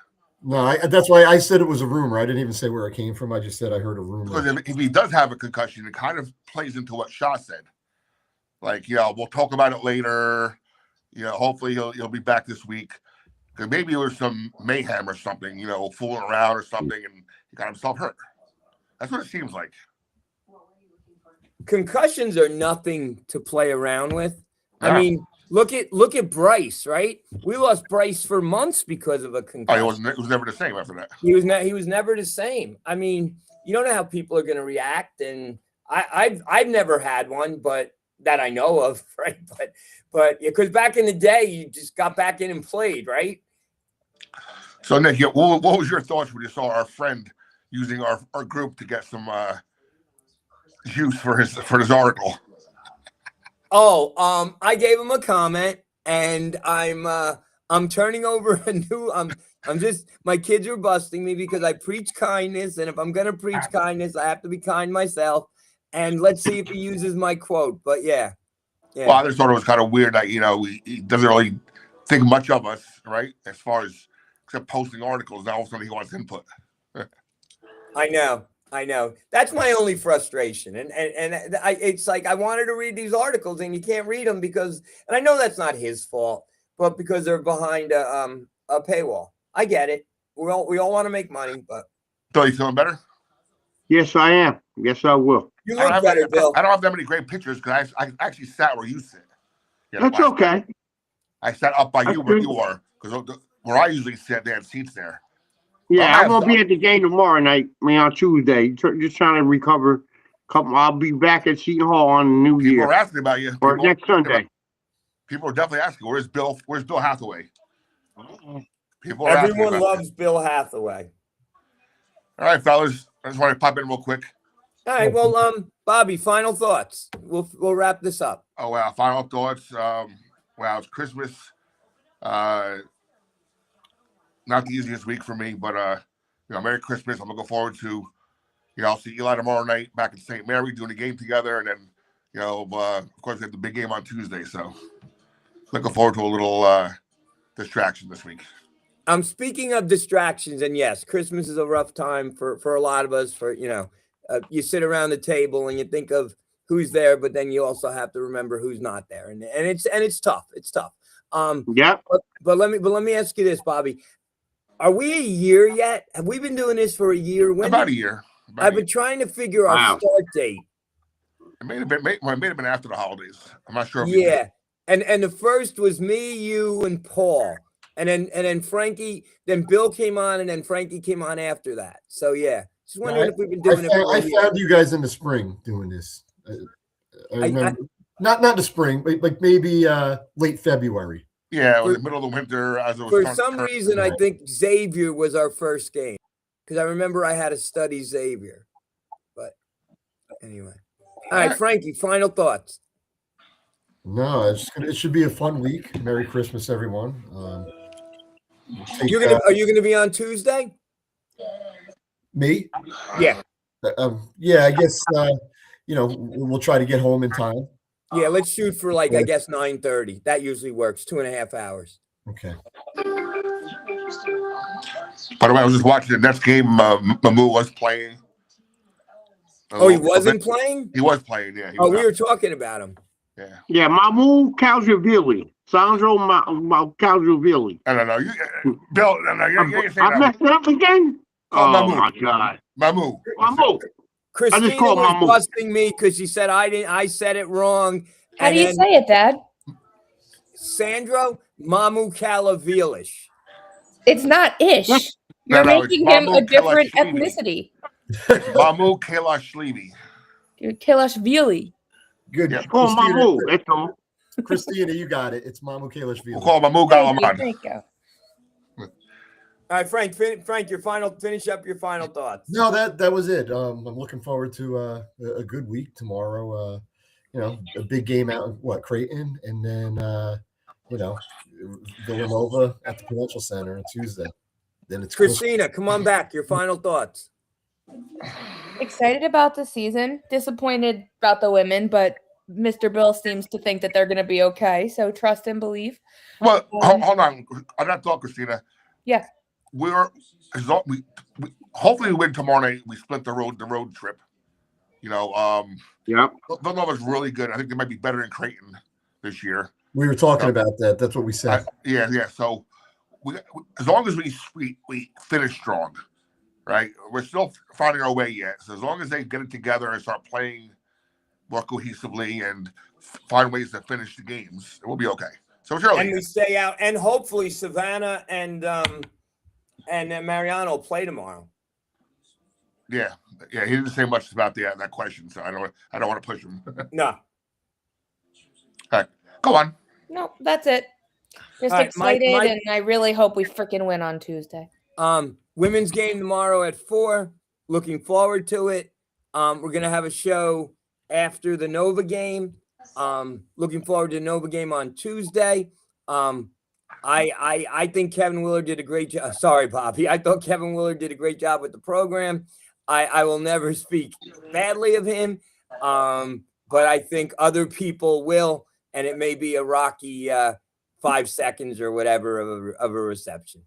No, that's why I said it was a rumor. I didn't even say where it came from. I just said I heard a rumor. Because if he does have a concussion, it kind of plays into what Shaw said. Like, we'll talk about it later. Hopefully he'll be back this week. Because maybe there was some mayhem or something, fooling around or something, and he got himself hurt. That's what it seems like. Concussions are nothing to play around with. Yeah. I mean, look at Bryce, right? We lost Bryce for months because of a concussion. Oh, he was never the same after that. He was never the same. I mean, you don't know how people are going to react, and I've never had one, but that I know of, right? But because back in the day, you just got back in and played, right? So Nick, what was your thoughts when you saw our friend using our group to get some juice for his article? Oh, I gave him a comment, and I'm turning over a new. I'm just, my kids are busting me because I preach kindness, and if I'm gonna preach kindness, I have to be kind myself. And let's see if he uses my quote. But yeah. Well, I just thought it was kind of weird that he doesn't really think much of us, right? As far as except posting articles. Now all of a sudden he wants input. I know. That's my only frustration, and it's like I wanted to read these articles, and you can't read them because, and I know that's not his fault, but because they're behind a paywall. I get it. We all want to make money, but. Bill, you feeling better? Yes, I am. Yes, I will. You look better, Bill. I don't have that many great pictures because I actually sat where you sit. That's okay. I sat up by you That's where good. you are because where I usually sit, they have seats there. Yeah, I'm gonna be at the game tomorrow night. On Tuesday. Just trying to recover. I'll be back at Seton Hall on New People Year are asking about you. or next Sunday. People are definitely asking, where's Bill Hathaway? People are asking Everyone about loves Bill Hathaway. All right, fellas. I just want to pop in real quick. All right, well, Bobby, final thoughts. We'll wrap this up. Oh wow, final thoughts. Wow, it's Christmas. Not the easiest week for me, but Merry Christmas. I'm looking forward to, I'll see Eli tomorrow night back in St. Mary doing the game together, and then, of course we have the big game on Tuesday. So looking forward to a little distraction this week. Speaking of distractions, and yes, Christmas is a rough time for a lot of us. You sit around the table and you think of who's there, but then you also have to remember who's not there, and it's tough. It's tough. Yeah. But let me ask you this, Bobby. Are we a year yet? Have we been doing this for a year? About a year. I've been trying to figure our start date. It may have been after the holidays. I'm not sure. Yeah, and the first was me, you, and Paul, and then Frankie. Then Bill came on, and then Frankie came on after that. So yeah, just wondering if we've been doing it. I found you guys in the spring doing this. I remember not the spring, but like maybe late February. Yeah, in the middle of the winter. As it was for some reason, I think Xavier was our first game because I remember I had to study Xavier. But anyway, all right, Frankie, final thoughts. No, it should be a fun week. Merry Christmas, everyone. Are you gonna be on Tuesday? Me? Yeah. Yeah, I guess we'll try to get home in time. Yeah, let's shoot for I guess 9:30. That usually works. 2.5 hours. Okay. By the way, I was just watching the Nets game. Mamu was playing. He wasn't playing? He was playing, yeah. We were talking about him. Yeah. Yeah, Mamu Calzavili. Sandro Calzavili. No. Bill, no, you're saying I messed it up again? Mamu. My God. Mamu. Christina was busting me because she said I said it wrong. How do you say it, Dad? Sandro Mamu Kalavilish. It's not Ish. You're making him a different ethnicity. Mamu Kalashvili. You're Kalashvili. Good. Yeah. Oh, Mamu. That's all. Christina, you got it. It's Mamu Kalashvili. We'll call Mamu Galaman. Thank you. All right, Frank, finish up your final thoughts. No, that was it. I'm looking forward to a good week tomorrow. A big game out in Creighton, and then Villanova at the Prudential Center on Tuesday. Then it's Christina. Come on back. Your final thoughts. Excited about the season. Disappointed about the women, but Mr. Bill seems to think that they're going to be okay. So trust and believe. Well, hold on. On that thought, Christina. Yeah. We hopefully we win tomorrow night. We split the road trip. Yeah. Villanova's really good. I think they might be better than Creighton this year. We were talking about that. That's what we said. Yeah. So we as long as we finish strong, right? We're still finding our way yet. So as long as they get it together and start playing more cohesively and find ways to finish the games, it will be okay. So it's early. And we stay out, and hopefully Savannah and Mariano will play tomorrow. Yeah. He didn't say much about that question, so I don't want to push him. No. All right, go on. No, that's it. Just right, excited, Mike, and I really hope we freaking win on Tuesday. Women's game tomorrow at 4. Looking forward to it. We're gonna have a show after the Nova game. Looking forward to the Nova game on Tuesday. I think Kevin Willard did a great job. Sorry, Bobby. I thought Kevin Willard did a great job with the program. I will never speak badly of him, but I think other people will, and it may be a rocky 5 seconds or whatever of a reception.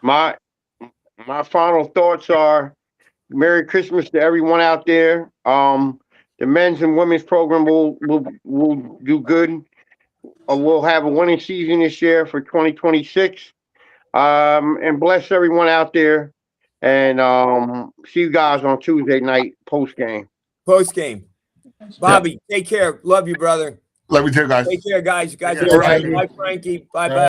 My final thoughts are Merry Christmas to everyone out there. The men's and women's program will do good. We'll have a winning season this year for 2026. And bless everyone out there. And see you guys on Tuesday night post game. Post game. Bobby, take care. Love you, brother. Love you too, guys. Take care, guys. You guys Take are care. right. Bye, Frankie. Bye, Bye. bye.